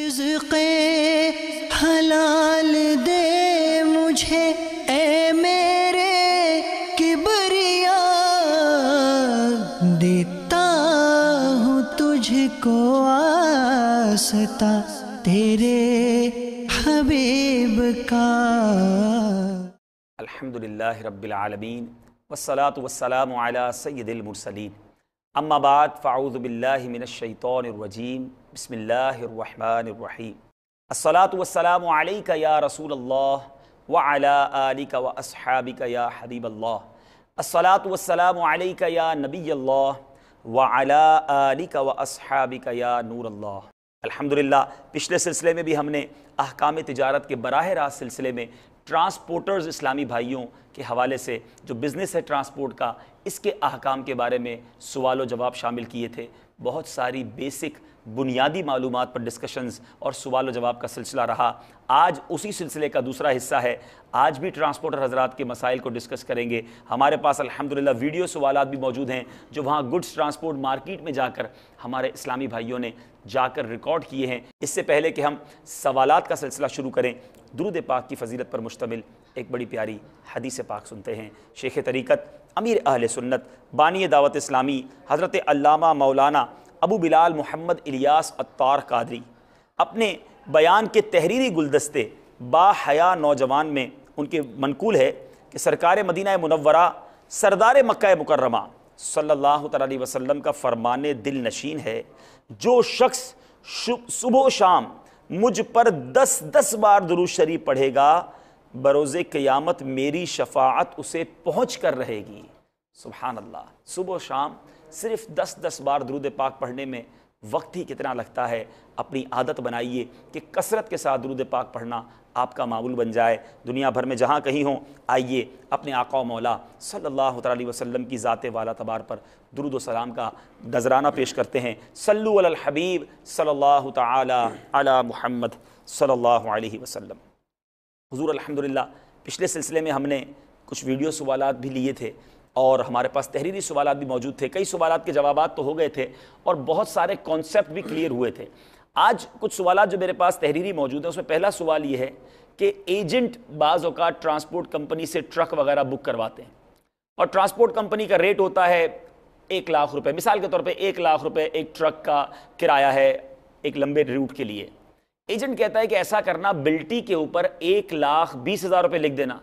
رزق حلال دے مجھے اے میرے کبریا، دیتا ہوں تجھ کو آستا تیرے حبیب کا۔ الحمدللہ رب العالمین والصلاة والسلام علی سید المرسلین، اما بعد فاعوذ باللہ من الشیطان الرجیم، بسم اللہ الرحمن الرحیم۔ الصلاة والسلام علیک یا رسول اللہ وعلی آلک واصحابک یا حبیب اللہ، الصلاة والسلام علیک یا نبی اللہ وعلی آلک واصحابک یا نور اللہ۔ الحمدللہ پچھلے سلسلے میں بھی ہم نے احکام تجارت کے براہ راست سلسلے میں ٹرانسپورٹرز اسلامی بھائیوں کے حوالے سے جو بزنس ہے ٹرانسپورٹ کا، اس کے احکام کے بارے میں سوال و جواب شامل کیے تھے۔ بہت ساری بیسک بنیادی معلومات پر ڈسکشنز اور سوال و جواب کا سلسلہ رہا۔ آج اسی سلسلے کا دوسرا حصہ ہے۔ آج بھی ٹرانسپورٹر حضرات کے مسائل کو ڈسکس کریں گے۔ ہمارے پاس الحمدللہ ویڈیو سوالات بھی موجود ہیں جو وہاں گڈس ٹرانسپورٹ مارکیٹ میں جا کر ہمارے اسلامی بھائیوں نے جا کر ریکارڈ کیے ہیں۔ اس سے پہلے کہ ہم سوالات کا سلسلہ شروع کریں، درود پاک کی فضیلت پر مشتمل ایک بڑی پیاری حدیث پاک سنتے ہیں۔ شیخ طریقت، امیر اہل سنت، بانی دعوت اسلامی حضرت علامہ مولانا ابو بلال محمد الیاس عطار قادری اپنے بیان کے تحریری گلدستے با حیا نوجوان میں ان کے منقول ہے کہ سرکار مدینہ منورہ سردار مکہ مکرمہ صلی اللہ علیہ وسلم کا فرمان دل نشین ہے، جو شخص صبح و شام مجھ پر 10 بار درود شریف پڑھے گا، بروز قیامت میری شفاعت اسے پہنچ کر رہے گی۔ سبحان اللہ، صبح و شام صرف 10 بار درود پاک پڑھنے میں وقت ہی کتنا لگتا ہے۔ اپنی عادت بنائیے کہ کثرت کے ساتھ درود پاک پڑھنا آپ کا معمول بن جائے۔ دنیا بھر میں جہاں کہیں ہوں، آئیے اپنے آقا و مولا صلی اللہ علیہ وسلم کی ذات والا تبار پر درود و سلام کا نذرانہ پیش کرتے ہیں۔ صلو علی الحبیب صلی اللہ تعالی علی محمد صلی اللہ علیہ وسلم۔ حضور الحمدللہ پچھلے سلسلے میں ہم نے کچھ ویڈیو سوالات بھی لیے تھے اور ہمارے پاس تحریری سوالات بھی موجود تھے۔ کئی سوالات کے جوابات تو ہو گئے تھے اور بہت سارے کانسیپٹ بھی کلیئر ہوئے تھے۔ آج کچھ سوالات جو میرے پاس تحریری موجود ہیں، اس میں پہلا سوال یہ ہے کہ ایجنٹ بعض اوقات ٹرانسپورٹ کمپنی سے ٹرک وغیرہ بک کرواتے ہیں اور ٹرانسپورٹ کمپنی کا ریٹ ہوتا ہے 1 لاکھ روپے، مثال کے طور پہ 1 لاکھ روپے ایک ٹرک کا کرایہ ہے ایک لمبے روٹ کے لیے۔ ایجنٹ کہتا ہے کہ ایسا کرنا، بلٹی کے اوپر 1,20,000 روپے لکھ دینا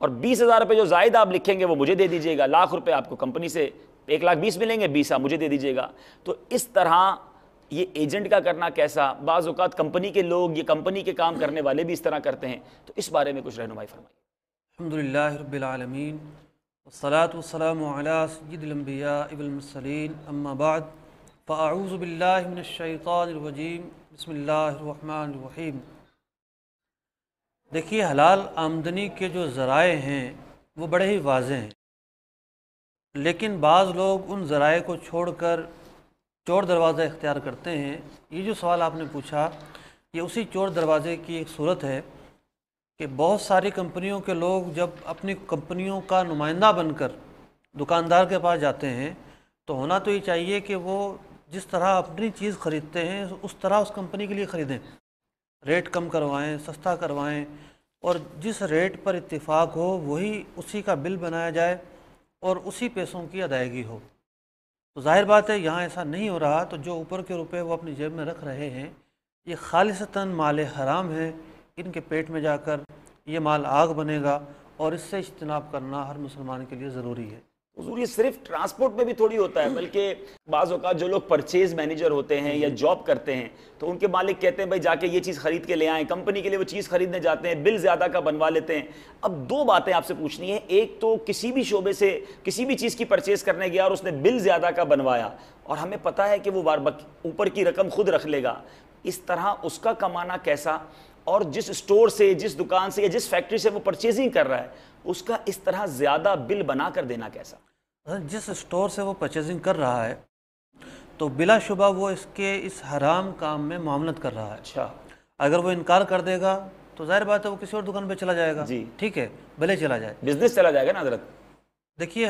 اور 20,000 روپے جو زائد آپ لکھیں گے وہ مجھے دے دیجیے گا، لاکھ روپے آپ کو کمپنی سے 1,20,000 ملیں گے، 20 آپ مجھے دے دیجیے گا۔ تو اس طرح یہ ایجنٹ کا کرنا کیسا؟ بعض اوقات کمپنی کے لوگ، یہ کمپنی کے کام کرنے والے بھی اس طرح کرتے ہیں، تو اس بارے میں کچھ رہنمائی فرمائیے۔ الحمدللہ رب العالمین والصلاة والسلام علی سید الانبیاء والمرسلین، اما بعد فاعوذ باللہ من الشیطان الرجیم، بسم اللہ الرحمن الرحیم۔ دیکھیے، حلال آمدنی کے جو ذرائع ہیں وہ بڑے ہی واضح ہیں، لیکن بعض لوگ ان ذرائع کو چھوڑ کر چور دروازہ اختیار کرتے ہیں۔ یہ جو سوال آپ نے پوچھا، یہ اسی چور دروازے کی ایک صورت ہے کہ بہت ساری کمپنیوں کے لوگ جب اپنی کمپنیوں کا نمائندہ بن کر دکاندار کے پاس جاتے ہیں تو ہونا تو یہ چاہیے کہ وہ جس طرح اپنی چیز خریدتے ہیں اس طرح اس کمپنی کے لیے خریدیں، ریٹ کم کروائیں، سستا کروائیں، اور جس ریٹ پر اتفاق ہو وہی اسی کا بل بنایا جائے اور اسی پیسوں کی ادائیگی ہو۔ تو ظاہر بات ہے یہاں ایسا نہیں ہو رہا، تو جو اوپر کے روپے وہ اپنی جیب میں رکھ رہے ہیں یہ خالصتاً مال حرام ہے۔ ان کے پیٹ میں جا کر یہ مال آگ بنے گا اور اس سے اجتناب کرنا ہر مسلمان کے لیے ضروری ہے۔ حضور یہ صرف ٹرانسپورٹ میں بھی تھوڑی ہوتا ہے، بلکہ بعض اوقات جو لوگ پرچیز مینیجر ہوتے ہیں یا جاب کرتے ہیں تو ان کے مالک کہتے ہیں بھائی جا کے یہ چیز خرید کے لے آئیں، کمپنی کے لیے وہ چیز خریدنے جاتے ہیں، بل زیادہ کا بنوا لیتے ہیں۔ اب 2 باتیں آپ سے پوچھنی ہیں، ایک تو کسی بھی شعبے سے کسی بھی چیز کی پرچیز کرنے گیا اور اس نے بل زیادہ کا بنوایا اور ہمیں پتہ ہے کہ وہ اوپر کی رقم خود رکھ لے گا، اس طرح اس کا کمانا کیسا؟ اور جس اسٹور سے، جس دکان سے یا جس فیکٹری سے وہ پرچیزنگ کر رہا ہے اس کا اس طرح زیادہ بل بنا کر دینا کیسا؟ جس اسٹور سے وہ پرچیزنگ کر رہا ہے تو بلا شبہ وہ اس حرام کام میں معاملت کر رہا ہے۔ اچھا، اگر وہ انکار کر دے گا تو ظاہر بات ہے وہ کسی اور دکان پہ چلا جائے گا، جی ٹھیک ہے، بھلے چلا جائے، بزنس چلا جائے گا نا حضرت۔ دیکھیے،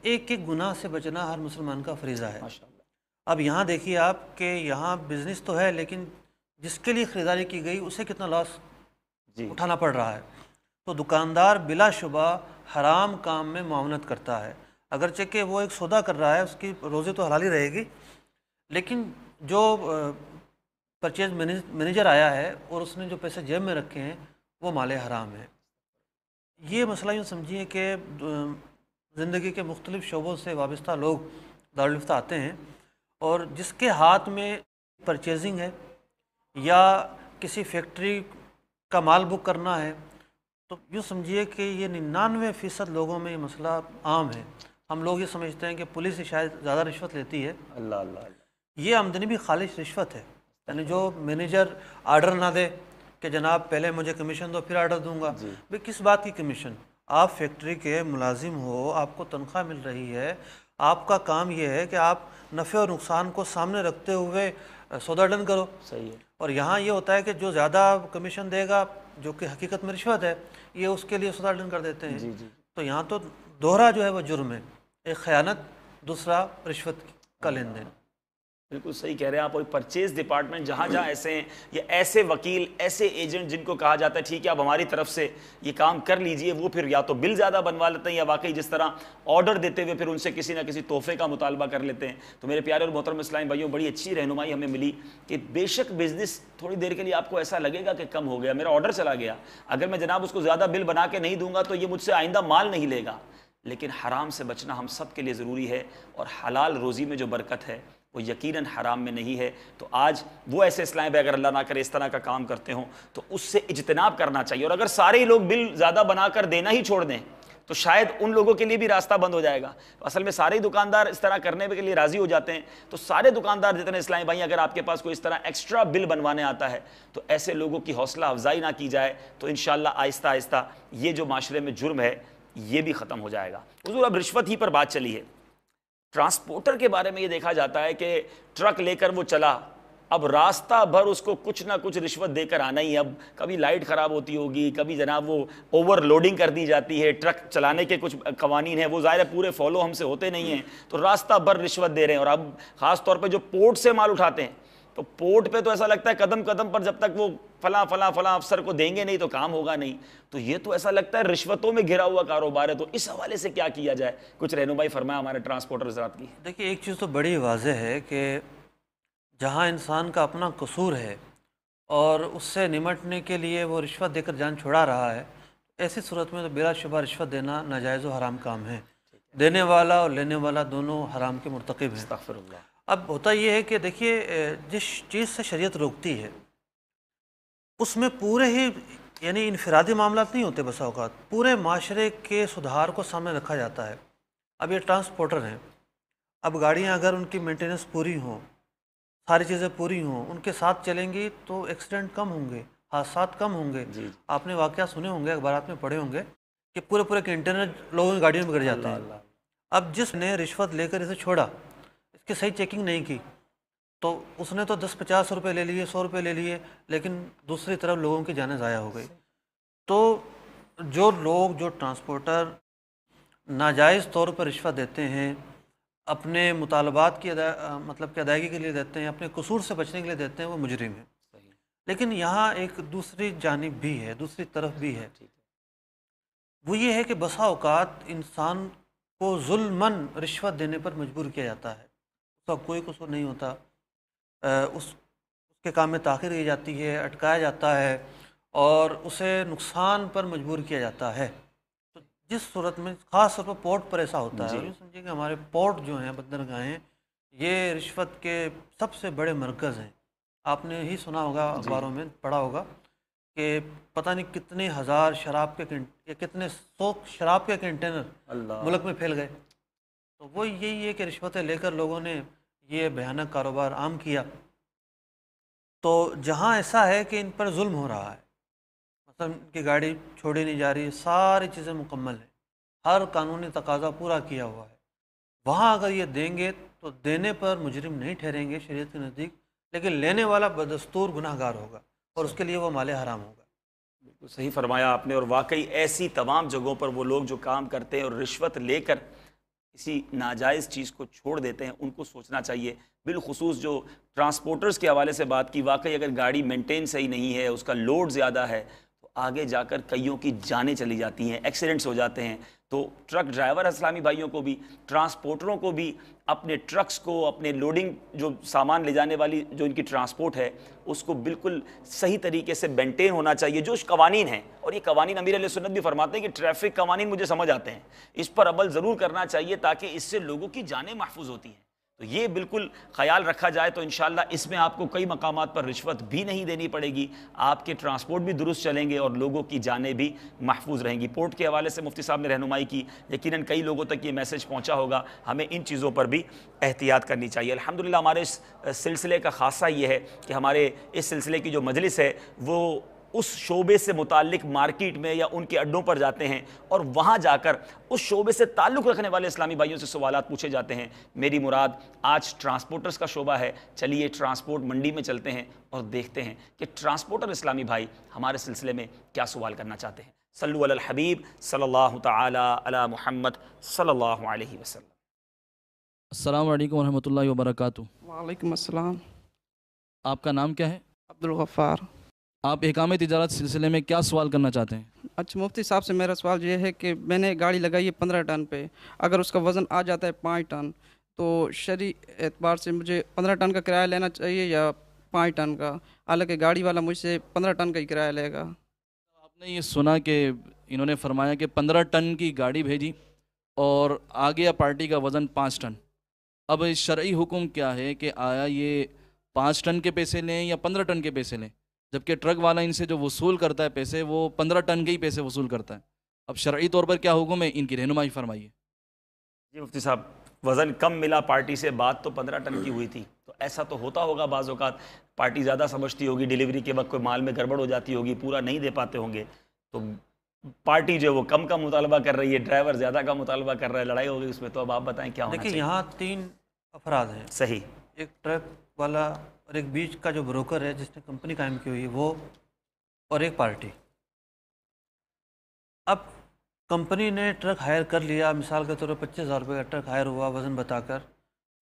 ایک ایک گناہ سے بچنا ہر مسلمان کا فریضہ ہے۔ ماشاءاللہ۔ اب یہاں دیکھیے آپ کہ یہاں بزنس تو ہے لیکن جس کے لیے خریداری کی گئی اسے کتنا لاس جی اٹھانا پڑ رہا ہے۔ تو دکاندار بلا شبہ حرام کام میں معاونت کرتا ہے، اگرچہ کہ وہ ایک سودا کر رہا ہے، اس کی روزی تو حلال ہی رہے گی، لیکن جو پرچیز مینیجر آیا ہے اور اس نے جو پیسے جیب میں رکھے ہیں وہ مال حرام ہے۔ یہ مسئلہ یوں سمجھیے کہ زندگی کے مختلف شعبوں سے وابستہ لوگ دارالفتہ آتے ہیں، اور جس کے ہاتھ میں پرچیزنگ ہے یا کسی فیکٹری کا مال بک کرنا ہے، تو یوں سمجھیے کہ یہ 99% لوگوں میں یہ مسئلہ عام ہے۔ ہم لوگ یہ سمجھتے ہیں کہ پولیس ہی شاید زیادہ رشوت لیتی ہے، اللہ اللہ اللہ، یہ آمدنی بھی خالص رشوت ہے۔ یعنی جو مینیجر آرڈر نہ دے کہ جناب پہلے مجھے کمیشن دو پھر آرڈر دوں گا، بھئی کس بات کی کمیشن؟ آپ فیکٹری کے ملازم ہو، آپ کو تنخواہ مل رہی ہے، آپ کا کام یہ ہے کہ آپ نفع اور نقصان کو سامنے رکھتے ہوئے سودا ڈن کرو۔ صحیح ہے۔ اور یہاں یہ ہوتا ہے کہ جو زیادہ کمیشن دے گا، جو کہ حقیقت میں رشوت ہے، یہ اس کے لیے سودا ڈن کر دیتے ہیں۔ تو یہاں تو دوہرا جو ہے وہ جرم ہے، ایک خیانت، دوسرا رشوت کا لین دین۔ بالکل صحیح کہہ رہے ہیں آپ۔ اور پرچیز ڈپارٹمنٹ جہاں جہاں ایسے ہیں، یا ایسے وکیل، ایسے ایجنٹ جن کو کہا جاتا ہے ٹھیک ہے آپ ہماری طرف سے یہ کام کر لیجئے، وہ پھر یا تو بل زیادہ بنوا لیتے ہیں یا واقعی جس طرح آرڈر دیتے ہوئے پھر ان سے کسی نہ کسی تحفے کا مطالبہ کر لیتے ہیں۔ تو میرے پیارے اور محترم اسلامی بھائیوں، بڑی اچھی رہنمائی ہمیں ملی کہ بے شک بزنس تھوڑی دیر کے لیے آپ کو ایسا لگے گا کہ کم ہو گیا، میرا آرڈر چلا گیا، اگر میں جناب اس کو زیادہ بل بنا کے نہیں دوں گا تو یہ مجھ سے آئندہ مال نہیں لے گا، لیکن حرام سے بچنا ہم سب کے لیے ضروری ہے، اور حلال روزی میں جو برکت ہے وہ یقیناً حرام میں نہیں ہے۔ تو آج وہ ایسے اسلام بھائی اگر اللہ نہ کرے اس طرح کا کام کرتے ہوں تو اس سے اجتناب کرنا چاہیے، اور اگر سارے ہی لوگ بل زیادہ بنا کر دینا ہی چھوڑ دیں تو شاید ان لوگوں کے لیے بھی راستہ بند ہو جائے گا۔ اصل میں سارے ہی دکاندار اس طرح کرنے کے لیے راضی ہو جاتے ہیں، تو سارے دکاندار جتنے اسلامی بھائی، اگر آپ کے پاس کوئی اس طرح ایکسٹرا بل بنوانے آتا ہے تو ایسے لوگوں کی حوصلہ افزائی نہ کی جائے، تو انشاءاللہ آہستہ آہستہ یہ جو معاشرے میں جرم ہے یہ بھی ختم ہو جائے گا۔ حضور اب رشوت ہی پر بات چلی ہے، ٹرانسپورٹر کے بارے میں یہ دیکھا جاتا ہے کہ ٹرک لے کر وہ چلا، اب راستہ بھر اس کو کچھ نہ کچھ رشوت دے کر آنا ہی ہے۔ اب کبھی لائٹ خراب ہوتی ہوگی، کبھی جناب وہ اوور لوڈنگ کر دی جاتی ہے، ٹرک چلانے کے کچھ قوانین ہیں وہ ظاہر ہے پورے فالو ہم سے ہوتے نہیں ہیں، تو راستہ بھر رشوت دے رہے ہیں۔ اور اب خاص طور پہ جو پورٹ سے مال اٹھاتے ہیں، تو پورٹ پہ تو ایسا لگتا ہے قدم قدم پر جب تک وہ فلاں فلاں فلاں افسر کو دیں گے نہیں تو کام ہوگا نہیں، تو یہ تو ایسا لگتا ہے رشوتوں میں گھرا ہوا کاروبار ہے۔ تو اس حوالے سے کیا کیا جائے، کچھ رہنمائی فرمایا ہمارے ٹرانسپورٹر حضرات کی۔ دیکھیے ایک چیز تو بڑی واضح ہے کہ جہاں انسان کا اپنا قصور ہے اور اس سے نمٹنے کے لیے وہ رشوت دے کر جان چھڑا رہا ہے، ایسی صورت میں تو بلا شبہ رشوت دینا ناجائز و حرام کام ہے۔ دینے والا اور لینے والا دونوں حرام کے مرتکب ہیں۔ استغفر اللہ۔ اب ہوتا یہ ہے کہ دیکھیے جس چیز سے شریعت روکتی ہے اس میں پورے ہی یعنی انفرادی معاملات نہیں ہوتے، بسا اوقات پورے معاشرے کے سدھار کو سامنے رکھا جاتا ہے۔ اب یہ ٹرانسپورٹر ہیں، اب گاڑیاں اگر ان کی مینٹیننس پوری ہوں، ساری چیزیں پوری ہوں، ان کے ساتھ چلیں گی تو ایکسیڈنٹ کم ہوں گے، حادثات کم ہوں گے۔ آپ نے واقعہ سنے ہوں گے، اخبارات میں پڑھے ہوں گے کہ پورے پورے کنٹینر لوگوں کی گاڑیوں میں گر جاتے ہیں۔ اب جس نے رشوت لے کر اسے چھوڑا، اس کی صحیح چیکنگ نہیں کی، تو اس نے تو 10-50 روپے لے لیے، 100 روپے لے لیے، لیکن دوسری طرف لوگوں کی جانیں ضائع ہو گئی۔ تو جو لوگ، جو ٹرانسپورٹر ناجائز طور پر رشوت دیتے ہیں، اپنے مطالبات کی مطلب کہ ادائیگی کے لیے دیتے ہیں، اپنے قصور سے بچنے کے لیے دیتے ہیں، وہ مجرم ہیں۔ لیکن یہاں ایک دوسری جانب بھی ہے، دوسری طرف بھی ہے، وہ یہ ہے کہ بسا اوقات انسان کو ظلماً رشوت دینے پر مجبور کیا جاتا ہے، اس کا کوئی قصور نہیں ہوتا، اس کے کام میں تاخیر کی جاتی ہے، اٹکایا جاتا ہے اور اسے نقصان پر مجبور کیا جاتا ہے۔ تو جس صورت میں خاص طور پر پورٹ پر ایسا ہوتا ہے، یہ سمجھیے کہ ہمارے پورٹ جو ہیں، بندرگاہیں، یہ رشوت کے سب سے بڑے مرکز ہیں۔ آپ نے ہی سنا ہوگا، اخباروں میں پڑھا ہوگا کہ پتہ نہیں کتنے ہزار شراب کے یا کتنے 100 شراب کے کنٹینر ملک میں پھیل گئے۔ تو وہ یہی ہے کہ رشوتیں لے کر لوگوں نے یہ بھیانک کاروبار عام کیا۔ تو جہاں ایسا ہے کہ ان پر ظلم ہو رہا ہے، مثلا ان کی گاڑی چھوڑی نہیں جا رہی، ساری چیزیں مکمل ہیں، ہر قانونی تقاضا پورا کیا ہوا ہے، وہاں اگر یہ دیں گے تو دینے پر مجرم نہیں ٹھہریں گے شریعت کے نزدیک، لیکن لینے والا بدستور گناہ گار ہوگا اور اس کے لیے وہ مال حرام ہوگا۔ بالکل صحیح فرمایا آپ نے۔ اور واقعی ایسی تمام جگہوں پر وہ لوگ جو کام کرتے ہیں اور رشوت لے کر کسی ناجائز چیز کو چھوڑ دیتے ہیں ان کو سوچنا چاہیے. بالخصوص جو ٹرانسپورٹرز کے حوالے سے بات کی، واقعی اگر گاڑی مینٹین صحیح نہیں ہے، اس کا لوڈ زیادہ ہے تو آگے جا کر کئیوں کی جانیں چلی جاتی ہیں، ایکسیڈنٹس ہو جاتے ہیں. تو ٹرک ڈرائیور اسلامی بھائیوں کو بھی، ٹرانسپورٹروں کو بھی اپنے ٹرکس کو، اپنے لوڈنگ جو سامان لے جانے والی جو ان کی ٹرانسپورٹ ہے اس کو بالکل صحیح طریقے سے مینٹین ہونا چاہیے. جو قوانین ہیں، اور یہ قوانین امیر علیہ سنت بھی فرماتے ہیں کہ ٹریفک قوانین مجھے سمجھ آتے ہیں، اس پر عمل ضرور کرنا چاہیے تاکہ اس سے لوگوں کی جانیں محفوظ ہوتی ہیں. تو یہ بالکل خیال رکھا جائے تو انشاءاللہ اس میں آپ کو کئی مقامات پر رشوت بھی نہیں دینی پڑے گی، آپ کے ٹرانسپورٹ بھی درست چلیں گے اور لوگوں کی جانیں بھی محفوظ رہیں گی. پورٹ کے حوالے سے مفتی صاحب نے رہنمائی کی، یقیناً کئی لوگوں تک یہ میسج پہنچا ہوگا، ہمیں ان چیزوں پر بھی احتیاط کرنی چاہیے. الحمدللہ ہمارے اس سلسلے کا خاصہ یہ ہے کہ ہمارے اس سلسلے کی جو مجلس ہے وہ اس شعبے سے متعلق مارکیٹ میں یا ان کے اڈوں پر جاتے ہیں اور وہاں جا کر اس شعبے سے تعلق رکھنے والے اسلامی بھائیوں سے سوالات پوچھے جاتے ہیں. میری مراد آج ٹرانسپورٹرز کا شعبہ ہے. چلیے ٹرانسپورٹ منڈی میں چلتے ہیں اور دیکھتے ہیں کہ ٹرانسپورٹر اسلامی بھائی ہمارے سلسلے میں کیا سوال کرنا چاہتے ہیں. صلو علی الحبیب صلی اللہ تعالی علی محمد صلی اللہ علیہ وسلم. السلام علیکم ورحمۃ اللہ وبرکاتہ. وعلیکم السلام. آپ کا نام کیا ہے؟ عبدالغفار. آپ احکام تجارت سلسلے میں کیا سوال کرنا چاہتے ہیں؟ اچھا مفتی صاحب سے میرا سوال یہ ہے کہ میں نے گاڑی لگائی ہے 15 ٹن پہ، اگر اس کا وزن آ جاتا ہے 5 ٹن تو شرعی اعتبار سے مجھے 15 ٹن کا کرایہ لینا چاہیے یا 5 ٹن کا؟ حالانکہ گاڑی والا مجھ سے 15 ٹن کا ہی کرایہ لے گا. آپ نے یہ سنا کہ انہوں نے فرمایا کہ 15 ٹن کی گاڑی بھیجی اور آ گیا پارٹی کا وزن 5 ٹن. اب شرعی حکم کیا ہے کہ آیا یہ 5 ٹن کے پیسے لیں یا 15 ٹن کے پیسے لیں؟ جبکہ ٹرک والا ان سے جو وصول کرتا ہے پیسے وہ 15 ٹن کے ہی پیسے وصول کرتا ہے. اب شرعی طور پر کیا حکم ہے، ان کی رہنمائی فرمائیے. جی مفتی صاحب، وزن کم ملا پارٹی سے، بات تو 15 ٹن کی ہوئی تھی، تو ایسا تو ہوتا ہوگا بعض اوقات پارٹی زیادہ سمجھتی ہوگی، ڈیلیوری کے وقت کوئی مال میں گڑبڑ ہو جاتی ہوگی، پورا نہیں دے پاتے ہوں گے، تو پارٹی جو وہ کم کا مطالبہ کر رہی ہے، ڈرائیور زیادہ کا مطالبہ کر رہا ہے، لڑائی ہوگی اس میں. تو اب آپ بتائیں کیا ہونا چاہیے. دیکھیں یہاں 3 افراد ہیں. صحیح. ایک ٹرک والا اور ایک بیچ کا جو بروکر ہے جس نے کمپنی قائم کی ہوئی ہے وہ، اور ایک پارٹی. اب کمپنی نے ٹرک ہائر کر لیا، مثال کے طور پر 25,000 روپے کا ٹرک ہائر ہوا وزن بتا کر،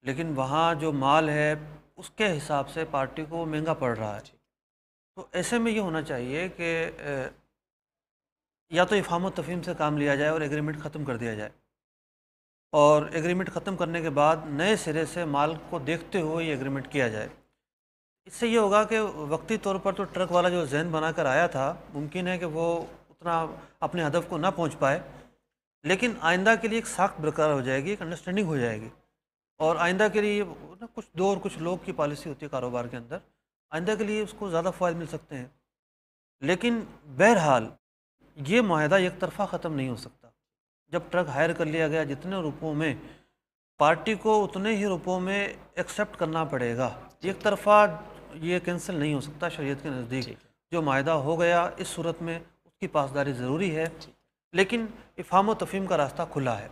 لیکن وہاں جو مال ہے اس کے حساب سے پارٹی کو مہنگا پڑ رہا ہے. تو ایسے میں یہ ہونا چاہیے کہ یا تو افہام و تفہیم سے کام لیا جائے اور ایگریمنٹ ختم کر دیا جائے، اور ایگریمنٹ ختم کرنے کے بعد نئے سرے سے مال کو دیکھتے ہوئے یہ ایگریمنٹ کیا جائے. اس سے یہ ہوگا کہ وقتی طور پر تو ٹرک والا جو ذہن بنا کر آیا تھا ممکن ہے کہ وہ اتنا اپنے ہدف کو نہ پہنچ پائے، لیکن آئندہ کے لیے ایک ساخت برقرار ہو جائے گی، ایک انڈرسٹینڈنگ ہو جائے گی. اور آئندہ کے لیے کچھ دو اور کچھ لوگ کی پالیسی ہوتی ہے کاروبار کے اندر، آئندہ کے لیے اس کو زیادہ فوائد مل سکتے ہیں. لیکن بہرحال یہ معاہدہ ایک طرفہ ختم نہیں ہو سکتا. جب ٹرک ہائر کر لیا گیا جتنے روپوں میں، پارٹی کو اتنے ہی روپوں میں ایکسیپٹ کرنا پڑے گا. ایک طرفہ یہ کینسل نہیں ہو سکتا شریعت کے نزدیک. جو معاہدہ ہو گیا اس صورت میں اس کی پاسداری ضروری ہے، لیکن افہام و تفہیم کا راستہ کھلا ہے.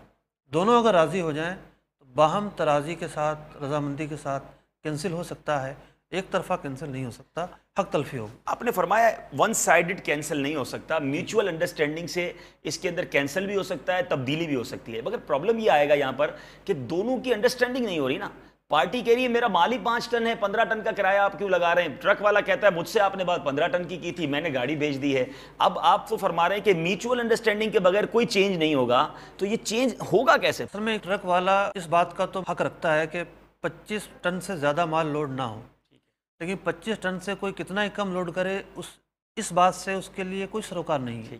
دونوں اگر راضی ہو جائیں تو باہم ترازی کے ساتھ، رضامندی کے ساتھ کینسل ہو سکتا ہے. ایک طرفہ کینسل نہیں ہو سکتا، حق تلفی ہوگی. آپ نے فرمایا ون سائیڈڈ کینسل نہیں ہو سکتا، میوچول انڈرسٹینڈنگ سے اس کے اندر کینسل بھی ہو سکتا ہے، تبدیلی بھی ہو سکتی ہے. مگر پرابلم یہ آئے گا یہاں پر کہ دونوں کی انڈرسٹینڈنگ نہیں ہو رہی نا. پارٹی کہہ رہی ہے میرا مال ہی 5 ٹن ہے، 15 ٹن کا کرایہ آپ کیوں لگا رہے ہیں. ٹرک والا کہتا ہے مجھ سے آپ نے بات 15 ٹن کی تھی، میں نے گاڑی بھیج دی ہے. اب آپ تو فرما رہے ہیں کہ میوچول انڈرسٹینڈنگ کے بغیر کوئی چینج نہیں ہوگا، تو یہ چینج ہوگا کیسے؟ اصل میں ٹرک والا اس بات کا تو حق رکھتا ہے کہ 25 ٹن سے زیادہ مال لوڈ نہ ہو، لیکن 25 ٹن سے کوئی کتنا ہی کم لوڈ کرے اس بات سے اس کے لیے کوئی سروکار نہیں ہے.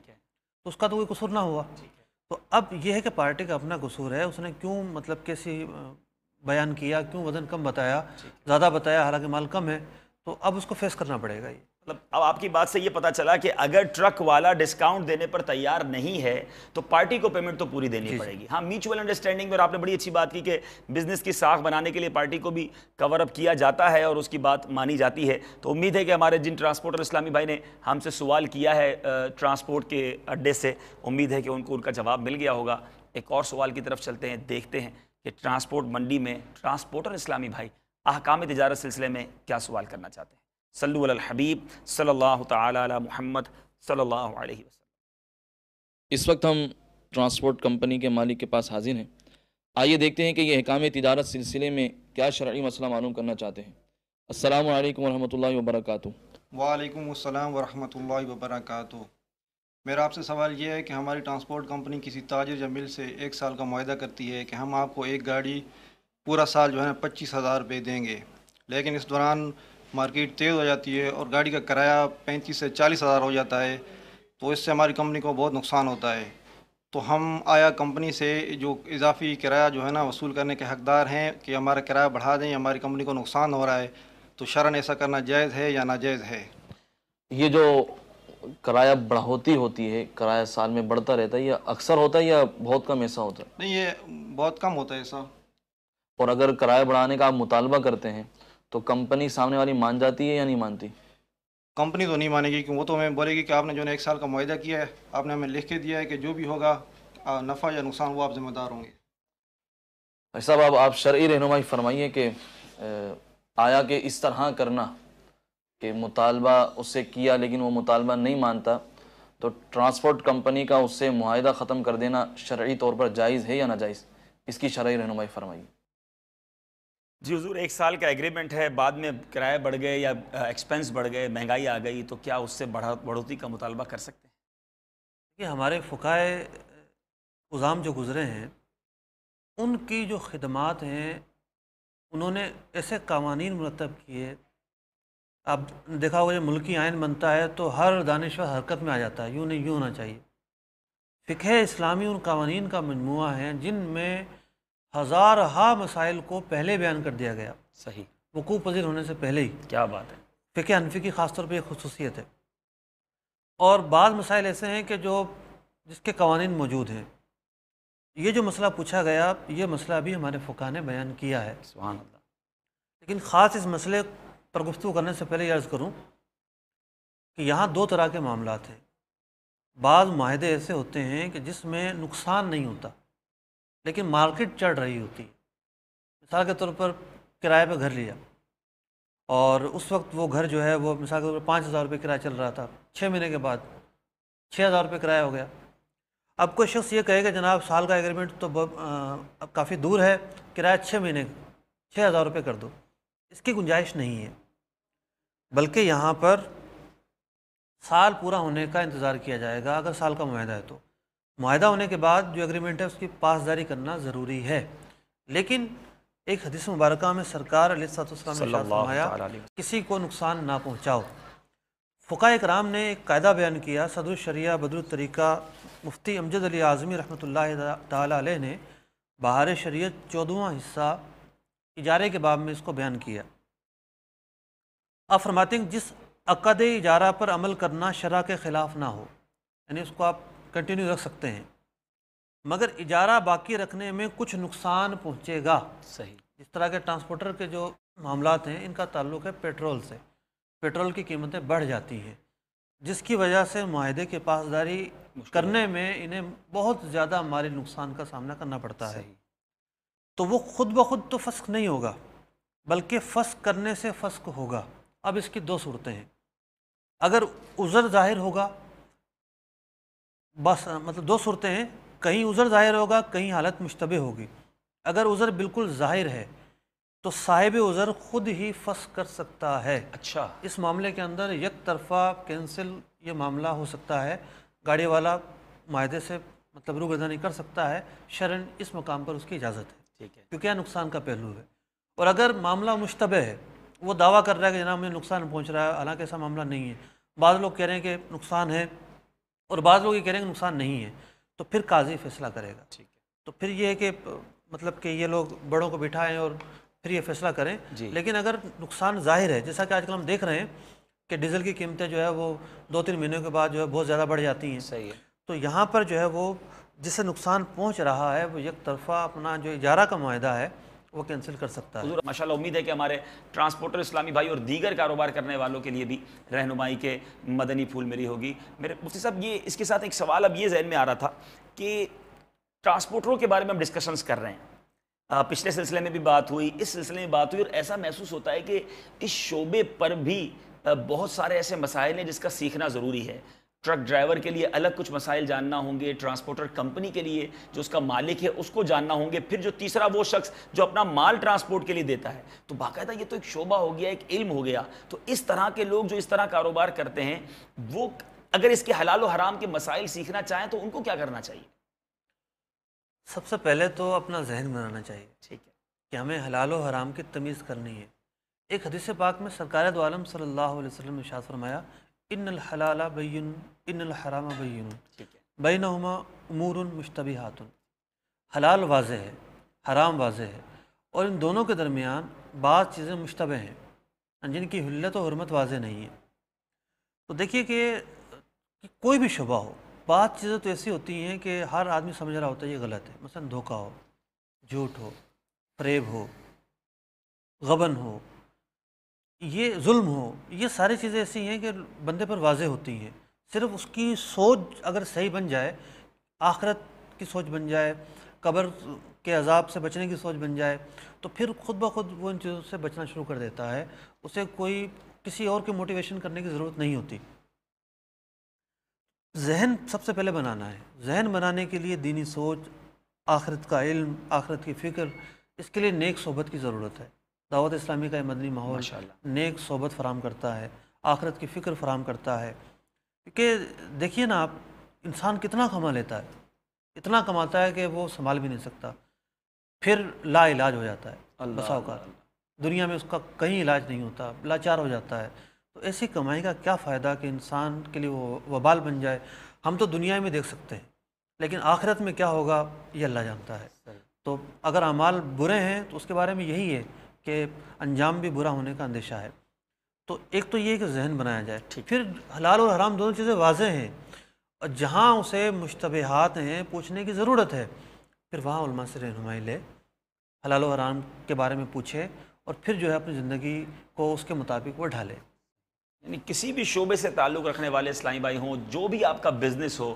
تو اس کا تو کوئی قصور نہ ہوا. تو اب یہ ہے کہ پارٹی کا اپنا قصور ہے، اس نے کیوں مطلب کیسی بیان کیا، کیوں وزن کم بتایا، زیادہ بتایا حالانکہ مال کم ہے. تو اب اس کو فیس کرنا پڑے گا. یہ مطلب اب آپ کی بات سے یہ پتہ چلا کہ اگر ٹرک والا ڈسکاؤنٹ دینے پر تیار نہیں ہے تو پارٹی کو پیمنٹ تو پوری دینی پڑے گی. ہاں میوچول انڈرسٹینڈنگ میں، اور آپ نے بڑی اچھی بات کی کہ بزنس کی ساکھ بنانے کے لیے پارٹی کو بھی کور اپ کیا جاتا ہے اور اس کی بات مانی جاتی ہے. تو امید ہے کہ ہمارے جن ٹرانسپورٹر اسلامی بھائی نے ہم سے سوال کیا ہے ٹرانسپورٹ کے اڈے سے، امید ہے کہ ان کو ان کا جواب مل گیا ہوگا. ایک اور سوال کی طرف چلتے ہیں، دیکھتے ہیں کہ ٹرانسپورٹ منڈی میں ٹرانسپورٹر اسلامی بھائی احکام تجارت سلسلے میں کیا سوال کرنا چاہتے ہیں. صلو علی الحبیب صلی اللہ تعالی علی محمد صلی اللہ علیہ وسلم. اس وقت ہم ٹرانسپورٹ کمپنی کے مالک کے پاس حاضر ہیں. آئیے دیکھتے ہیں کہ یہ احکام تجارت سلسلے میں کیا شرعی مسئلہ معلوم کرنا چاہتے ہیں۔ السلام علیکم ورحمۃ اللہ وبرکاتہ۔ وعلیکم السلام ورحمۃ اللہ وبرکاتہ۔ میرا آپ سے سوال یہ ہے کہ ہماری ٹرانسپورٹ کمپنی کسی تاجر یا مل سے 1 سال کا معاہدہ کرتی ہے کہ ہم آپ کو ایک گاڑی پورا سال جو ہے 25,000 روپے دیں گے، لیکن اس دوران مارکیٹ تیز ہو جاتی ہے اور گاڑی کا کرایہ 35 سے 40,000 ہو جاتا ہے، تو اس سے ہماری کمپنی کو بہت نقصان ہوتا ہے۔ تو ہم آیا کمپنی سے جو اضافی کرایہ جو ہے نا وصول کرنے کے حقدار ہیں کہ ہمارا کرایہ بڑھا دیں، ہماری کمپنی کو نقصان ہو رہا ہے، تو شرعاً ایسا کرنا جائز ہے یا ناجائز ہے؟ یہ جو کرایہ بڑھوتی ہوتی ہے، کرایہ سال میں بڑھتا رہتا ہے، یہ اکثر ہوتا ہے یا بہت کم ایسا ہوتا ہے؟ نہیں، یہ بہت کم ہوتا ہے ایسا۔ اور اگر کرایہ بڑھانے کا آپ مطالبہ کرتے ہیں تو کمپنی سامنے والی مان جاتی ہے یا نہیں مانتی؟ کمپنی تو نہیں مانے گی، کہ وہ تو ہمیں بولے گی کہ آپ نے جو ہے 1 سال کا معاہدہ کیا ہے، آپ نے ہمیں لکھ کے دیا ہے کہ جو بھی ہوگا نفع یا نقصان وہ آپ ذمہ دار ہوں گے۔ بھائی صاحب، آپ شرعی رہنمائی فرمائیے کہ آیا کہ اس طرح کرنا کہ مطالبہ اس سے کیا لیکن وہ مطالبہ نہیں مانتا، تو ٹرانسپورٹ کمپنی کا اس سے معاہدہ ختم کر دینا شرعی طور پر جائز ہے یا ناجائز؟ اس کی شرعی رہنمائی فرمائیے۔ جی حضور، 1 سال کا ایگریمنٹ ہے، بعد میں کرائے بڑھ گئے یا ایکسپینس بڑھ گئے، مہنگائی آ گئی، تو کیا اس سے بڑھوتی کا مطالبہ کر سکتے ہیں؟ کہ ہمارے فقہائے عظام جو گزرے ہیں ان کی جو خدمات ہیں، انہوں نے ایسے قوانین مرتب کیے۔ اب دیکھا ہوگا جب ملکی آئین بنتا ہے تو ہر دانشور حرکت میں آ جاتا ہے، یوں نہیں یوں ہونا چاہیے۔ فقہ اسلامی ان قوانین کا مجموعہ ہے جن میں ہزارہا مسائل کو پہلے بیان کر دیا گیا، صحیح، وقوع پذیر ہونے سے پہلے ہی۔ کیا بات ہے۔ فقہ حنفی کی خاص طور پہ ایک خصوصیت ہے، اور بعض مسائل ایسے ہیں کہ جس کے قوانین موجود ہیں۔ یہ جو مسئلہ پوچھا گیا، یہ مسئلہ بھی ہمارے فقہ نے بیان کیا ہے، سبحان اللہ۔ لیکن خاص اس مسئلے پر گفتگو کرنے سے پہلے یہ عرض کروں کہ یہاں 2 طرح کے معاملات ہیں۔ بعض معاہدے ایسے ہوتے ہیں کہ جس میں نقصان نہیں ہوتا لیکن مارکیٹ چڑھ رہی ہوتی ہے۔ مثال کے طور پر کرائے پہ گھر لیا، اور اس وقت وہ گھر جو ہے وہ مثال کے طور پر 5,000 روپے کرایہ چل رہا تھا، 6 مہینے کے بعد 6,000 روپے کرایہ ہو گیا۔ اب کوئی شخص یہ کہے کہ جناب سال کا ایگریمنٹ تو اب کافی دور ہے، کرایہ 6 مہینے 6,000 روپے کر دو، اس کی گنجائش نہیں ہے، بلکہ یہاں پر سال پورا ہونے کا انتظار کیا جائے گا۔ اگر سال کا معاہدہ ہے تو معاہدہ ہونے کے بعد جو ایگریمنٹ ہے اس کی پاسداری کرنا ضروری ہے۔ لیکن ایک حدیث مبارکہ میں سرکار علیہ السلام نے ارشاد فرمایا کسی کو نقصان نہ پہنچاؤ۔ فقہاء کرام نے ایک قاعدہ بیان کیا، صدر الشریعہ بدر الطریقہ مفتی امجد علی اعظمی رحمۃ اللہ تعالی علیہ نے بہار شریعت 14واں حصہ اجارے کے باب میں اس کو بیان کیا۔ آپ فرماتے ہیں جس عقد اجارہ پر عمل کرنا شرع کے خلاف نہ ہو، یعنی اس کو آپ کنٹینیو رکھ سکتے ہیں، مگر اجارہ باقی رکھنے میں کچھ نقصان پہنچے گا۔ صحیح۔ اس طرح کے ٹرانسپورٹر کے جو معاملات ہیں ان کا تعلق ہے پیٹرول سے، پیٹرول کی قیمتیں بڑھ جاتی ہیں جس کی وجہ سے معاہدے کے پاسداری کرنے میں انہیں بہت زیادہ مالی نقصان کا سامنا کرنا پڑتا ہے۔ تو وہ خود بخود تو فسخ نہیں ہوگا بلکہ فسخ کرنے سے فسخ ہوگا۔ اب اس کی 2 صورتیں ہیں۔ اگر عذر ظاہر ہوگا، بس مطلب 2 صورتیں ہیں، کہیں عذر ظاہر ہوگا، کہیں حالت مشتبہ ہوگی۔ اگر عذر بالکل ظاہر ہے تو صاحب عذر خود ہی فسخ کر سکتا ہے۔ اچھا، اس معاملے کے اندر یک طرفہ کینسل یہ معاملہ ہو سکتا ہے، گاڑی والا معاہدے سے مطلب روگردانی کر سکتا ہے، شرعاً اس مقام پر اس کی اجازت ہے، ٹھیک ہے۔ کیونکہ یہ نقصان کا پہلو ہے۔ اور اگر معاملہ مشتبہ ہے، وہ دعویٰ کر رہا ہے کہ جناب مجھے نقصان پہنچ رہا ہے، حالانکہ ایسا معاملہ نہیں ہے، بعض لوگ کہہ رہے ہیں کہ نقصان ہے اور بعض لوگ یہ کہہ رہے ہیں کہ نقصان نہیں ہے، تو پھر قاضی فیصلہ کرے گا۔ ٹھیک ہے۔ تو پھر یہ ہے کہ مطلب کہ یہ لوگ بڑوں کو بٹھائیں اور پھر یہ فیصلہ کریں۔ جی۔ لیکن اگر نقصان ظاہر ہے، جیسا کہ آج کل ہم دیکھ رہے ہیں کہ ڈیزل کی قیمتیں جو ہے وہ 2-3 مہینوں کے بعد جو ہے بہت زیادہ بڑھ جاتی ہیں، صحیح ہے۔ تو یہاں پر جو ہے وہ جسے نقصان پہنچ رہا ہے وہ یک طرفہ اپنا جو اجارہ کا معاہدہ ہے وہ کینسل کر سکتا ہے۔ حضور ماشاءاللہ، امید ہے کہ ہمارے ٹرانسپورٹر اسلامی بھائی اور دیگر کاروبار کرنے والوں کے لیے بھی رہنمائی کے مدنی پھول مری ہوگی۔ میرے مفتی صاحب، یہ اس کے ساتھ ایک سوال اب یہ ذہن میں آ رہا تھا کہ ٹرانسپورٹروں کے بارے میں ہم ڈسکشنز کر رہے ہیں، پچھلے سلسلے میں بھی بات ہوئی، اس سلسلے میں بات ہوئی، اور ایسا محسوس ہوتا ہے کہ اس شعبے پر بھی بہت سارے ایسے مسائل ہیں جس کا سیکھنا ضروری ہے۔ ٹرک ڈرائیور کے لیے الگ کچھ مسائل جاننا ہوں گے، ٹرانسپورٹر کمپنی کے لیے جو اس کا مالک ہے اس کو جاننا ہوں گے، پھر جو تیسرا وہ شخص جو اپنا مال ٹرانسپورٹ کے لیے دیتا ہے. تو باقاعدہ یہ تو ایک شعبہ ہو گیا، ایک علم ہو گیا. تو اس طرح کے لوگ جو اس طرح کاروبار کرتے ہیں وہ اگر اس کے حلال و حرام کے مسائل سیکھنا چاہیں تو ان کو کیا کرنا چاہیے؟ سب سے پہلے تو اپنا ذہن بنانا چاہیے ٹھیک ہے. کہ ہمیں حلال و حرام کی تمیز کرنی ہے. ایک حدیث پاک میں سرکار دو عالم صلی اللہ علیہ وسلم نے ارشاد فرمایا ان الحلال بین ان الحرام بین ٹھیک ہے. بینہما امور مشتبہات. حلال واضح ہے، حرام واضح ہے، اور ان دونوں کے درمیان بعض چیزیں مشتبہ ہیں جن کی حلت و حرمت واضح نہیں ہے. تو دیکھیے کہ کوئی بھی شبہ ہو، بعض چیزیں تو ایسی ہوتی ہیں کہ ہر آدمی سمجھ رہا ہوتا ہے یہ غلط ہے. مثلا دھوکہ ہو، جھوٹ ہو، فریب ہو، غبن ہو، یہ ظلم ہو، یہ ساری چیزیں ایسی ہیں کہ بندے پر واضح ہوتی ہیں. صرف اس کی سوچ اگر صحیح بن جائے، آخرت کی سوچ بن جائے، قبر کے عذاب سے بچنے کی سوچ بن جائے، تو پھر خود بخود وہ ان چیزوں سے بچنا شروع کر دیتا ہے. اسے کوئی کسی اور کی موٹیویشن کرنے کی ضرورت نہیں ہوتی. ذہن سب سے پہلے بنانا ہے. ذہن بنانے کے لیے دینی سوچ، آخرت کا علم، آخرت کی فکر، اس کے لیے نیک صحبت کی ضرورت ہے. دعوت اسلامی کا یہ مدنی ماحول نیک صحبت فراہم کرتا ہے، آخرت کی فکر فراہم کرتا ہے. کہ دیکھیے نا آپ، انسان کتنا کما لیتا ہے، اتنا کماتا ہے کہ وہ سنبھال بھی نہیں سکتا، پھر لا علاج ہو جاتا ہے. بسا اوقات دنیا میں اس کا کہیں علاج نہیں ہوتا، لاچار ہو جاتا ہے. تو ایسی کمائی کا کیا فائدہ کہ انسان کے لیے وہ وبال بن جائے. ہم تو دنیا میں دیکھ سکتے ہیں، لیکن آخرت میں کیا ہوگا یہ اللہ جانتا ہے. تو اگر اعمال برے ہیں تو اس کے بارے میں یہی ہے کہ انجام بھی برا ہونے کا اندیشہ ہے. تو ایک تو یہ کہ ذہن بنایا جائے. پھر حلال اور حرام دونوں چیزیں واضح ہیں، اور جہاں اسے مشتبہات ہیں پوچھنے کی ضرورت ہے، پھر وہاں علماء سے رہنمائی لے، حلال و حرام کے بارے میں پوچھے، اور پھر جو ہے اپنی زندگی کو اس کے مطابق وہ ڈھالے. یعنی کسی بھی شعبے سے تعلق رکھنے والے اسلامی بھائی ہوں، جو بھی آپ کا بزنس ہو،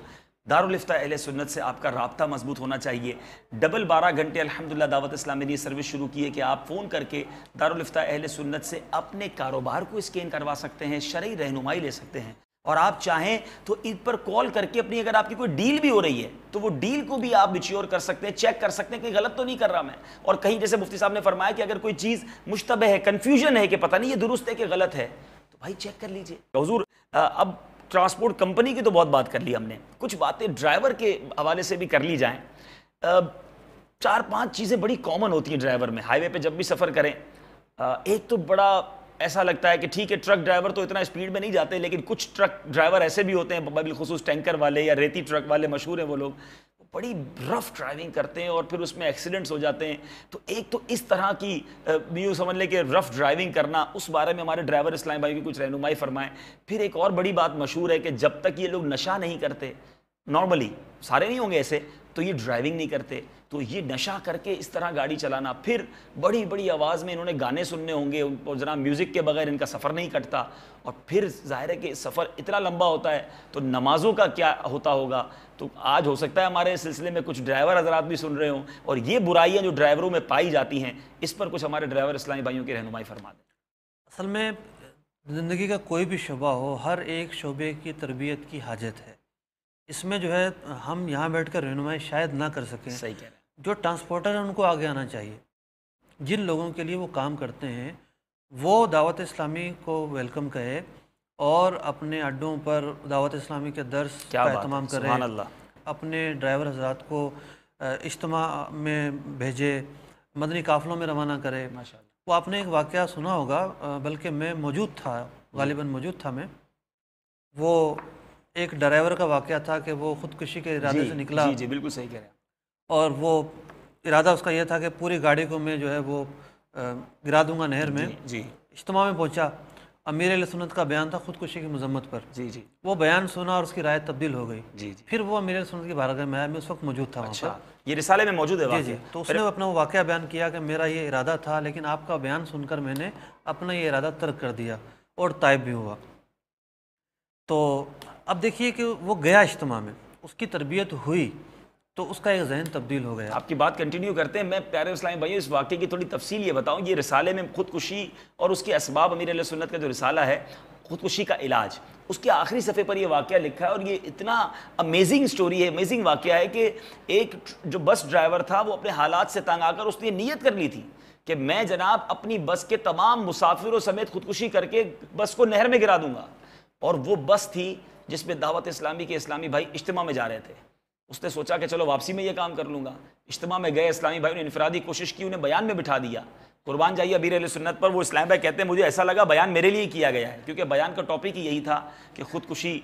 دارالفتہ اہل سنت سے آپ کا رابطہ مضبوط ہونا چاہیے. 12 گھنٹے الحمدللہ دعوت اسلامی نے سروس شروع کی ہے کہ آپ فون کر کے دارالفتہ اہل سنت سے اپنے کاروبار کو اسکین کروا سکتے ہیں، شرعی رہنمائی لے سکتے ہیں. اور آپ چاہیں تو ان پر کال کر کے اپنی اگر آپ کی کوئی ڈیل بھی ہو رہی ہے تو وہ ڈیل کو بھی آپ میچیور کر سکتے ہیں، چیک کر سکتے ہیں کہ غلط تو نہیں کر رہا میں. اور کہیں جیسے مفتی صاحب نے فرمایا کہ اگر کوئی چیز مشتبہ ہے، کنفیوژن ہے کہ پتہ نہیں یہ درست ہے کہ غلط ہے، تو بھائی چیک کر لیجئے. حضور اب ٹرانسپورٹ کمپنی کی تو بہت بات کر لی ہم نے، کچھ باتیں ڈرائیور کے حوالے سے بھی کر لی جائیں. 4-5 چیزیں بڑی کامن ہوتی ہیں ڈرائیور میں. ہائی وے پہ جب بھی سفر کریں، ایک تو بڑا ایسا لگتا ہے کہ ٹھیک ہے ٹرک ڈرائیور تو اتنا اسپیڈ میں نہیں جاتے، لیکن کچھ ٹرک ڈرائیور ایسے بھی ہوتے ہیں، بالخصوص ٹینکر والے یا ریتی ٹرک والے مشہور ہیں وہ لوگ، بڑی رف ڈرائیونگ کرتے ہیں اور پھر اس میں ایکسیڈنٹس ہو جاتے ہیں. تو ایک تو اس طرح کی یوں سمجھ لیں کہ رف ڈرائیونگ کرنا، اس بارے میں ہمارے ڈرائیور اسلام بھائی کی کچھ رہنمائی فرمائیں. پھر ایک اور بڑی بات مشہور ہے کہ جب تک یہ لوگ نشہ نہیں کرتے، نارملی سارے نہیں ہوں گے ایسے، تو یہ ڈرائیونگ نہیں کرتے. تو یہ نشہ کر کے اس طرح گاڑی چلانا، پھر بڑی بڑی آواز میں انہوں نے گانے سننے ہوں گے، اور جناب میوزک کے بغیر ان کا سفر نہیں کٹتا. اور پھر ظاہر ہے کہ سفر اتنا لمبا ہوتا ہے تو نمازوں کا کیا ہوتا ہوگا. تو آج ہو سکتا ہے ہمارے سلسلے میں کچھ ڈرائیور حضرات بھی سن رہے ہوں، اور یہ برائیاں جو ڈرائیوروں میں پائی جاتی ہیں اس پر کچھ ہمارے ڈرائیور اسلامی بھائیوں کی رہنمائی فرما دیں. اصل میں زندگی کا کوئی بھی شعبہ ہو، ہر ایک شعبے کی تربیت کی حاجت ہے. اس میں جو ہے ہم یہاں بیٹھ کر رہنمائی شاید نہ کر سکیں. صحیح کہہ رہے ہیں. جو ٹرانسپورٹر ہیں ان کو آگے آنا چاہیے. جن لوگوں کے لیے وہ کام کرتے ہیں وہ دعوت اسلامی کو ویلکم کہے، اور اپنے اڈوں پر دعوت اسلامی کے درس کا اہتمام کرے. سبحان اللہ. اپنے ڈرائیور حضرات کو اجتماع میں بھیجے، مدنی قافلوں میں روانہ کرے. ماشاءاللہ. وہ آپ نے ایک واقعہ سنا ہوگا، بلکہ میں موجود تھا، غالباً موجود تھا میں. وہ ایک ڈرائیور کا واقعہ تھا کہ وہ خودکشی کے ارادے سے نکلا. جی بالکل صحیح کہہ رہے ہیں. اور وہ ارادہ اس کا یہ تھا کہ پوری گاڑی کو میں جو ہے وہ گرا دوں گا نہر میں. جی اجتماع میں پہنچا، امیر اہل سنت کا بیان تھا خودکشی کی مذمت پر. جی جی وہ بیان سنا اور اس کی رائے تبدیل ہو گئی. جی جی. پھر وہ امیر اہل سنت کی بارگاہ میں آیا، میں اس وقت موجود تھا وہاں پر. یہ رسالے میں موجود ہے. جی جی. تو اس نے اپنا وہ واقعہ بیان کیا کہ میرا یہ ارادہ تھا، لیکن آپ کا بیان سن کر میں نے اپنا یہ ارادہ ترک کر دیا اور تائب بھی ہوا. تو اب دیکھیے کہ وہ گیا اجتماع میں، اس کی تربیت ہوئی، تو اس کا ایک ذہن تبدیل ہو گیا۔ آپ کی بات کنٹینیو کرتے ہیں، میں پیارے اسلامی بھائیوں اس واقعے کی تھوڑی تفصیل یہ بتاؤں۔ یہ رسالے میں خودکشی اور اس کے اسباب، امیر اہل سنت کا جو رسالہ ہے خودکشی کا علاج، اس کے آخری صفحے پر یہ واقعہ لکھا ہے، اور یہ اتنا امیزنگ سٹوری ہے، امیزنگ واقعہ ہے کہ ایک جو بس ڈرائیور تھا وہ اپنے حالات سے تنگ آ کر اس نے نیت کر لی تھی کہ میں جناب اپنی بس کے تمام مسافروں سمیت خودکشی کر کے بس کو نہر میں گرا دوں گا، اور وہ بس تھی جس میں دعوت اسلامی کے اسلامی بھائی اجتماع میں جا رہے تھے۔ اس نے سوچا کہ چلو واپسی میں یہ کام کر لوں گا، اجتماع میں گئے، اسلامی بھائی نے انفرادی کوشش کی، انہیں بیان میں بٹھا دیا۔ قربان جائیے امیر اہل سنت پر، وہ اسلام بھائی کہتے ہیں مجھے ایسا لگا بیان میرے لیے کیا گیا ہے، کیونکہ بیان کا ٹاپک ہی یہی تھا کہ خودکشی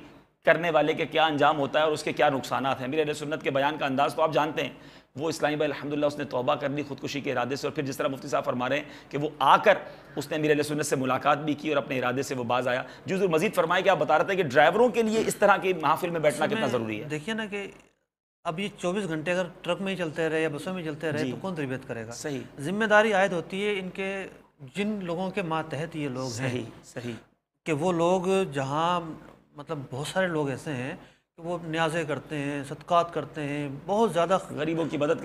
کرنے والے کے کیا انجام ہوتا ہے اور اس کے کیا نقصانات ہیں۔ امیر اہل سنت کے بیان کا انداز تو آپ جانتے ہیں۔ وہ اسلامی بھائی الحمدللہ اس نے توبہ کر لی خودکشی کے ارادے سے، اور پھر جس طرح مفتی صاحب فرما رہے ہیں کہ وہ آ کر اس نے امیر اہل سنت سے ملاقات بھی کی اور اپنے ارادے سے وہ باز آیا۔ جو حضور مزید فرمائے کہ آپ بتا رہے تھے کہ ڈرائیوروں کے لیے اس طرح کی محافل میں بیٹھنا کتنا ضروری ہے۔ دیکھیے نا کہ اب یہ 24 گھنٹے اگر ٹرک میں ہی چلتے رہے یا بسوں میں چلتے رہے تو کون تربیت کرے گا؟ صحیح، ذمہ داری عائد ہوتی ہے ان کے، جن لوگوں کے ماتحت یہ لوگ ہیں، صحیح، کہ وہ لوگ جہاں مطلب بہت سارے لوگ ایسے ہیں کہ وہ نیازیں کرتے ہیں، صدقات کرتے ہیں، بہت زیادہ غریبوں کی مدد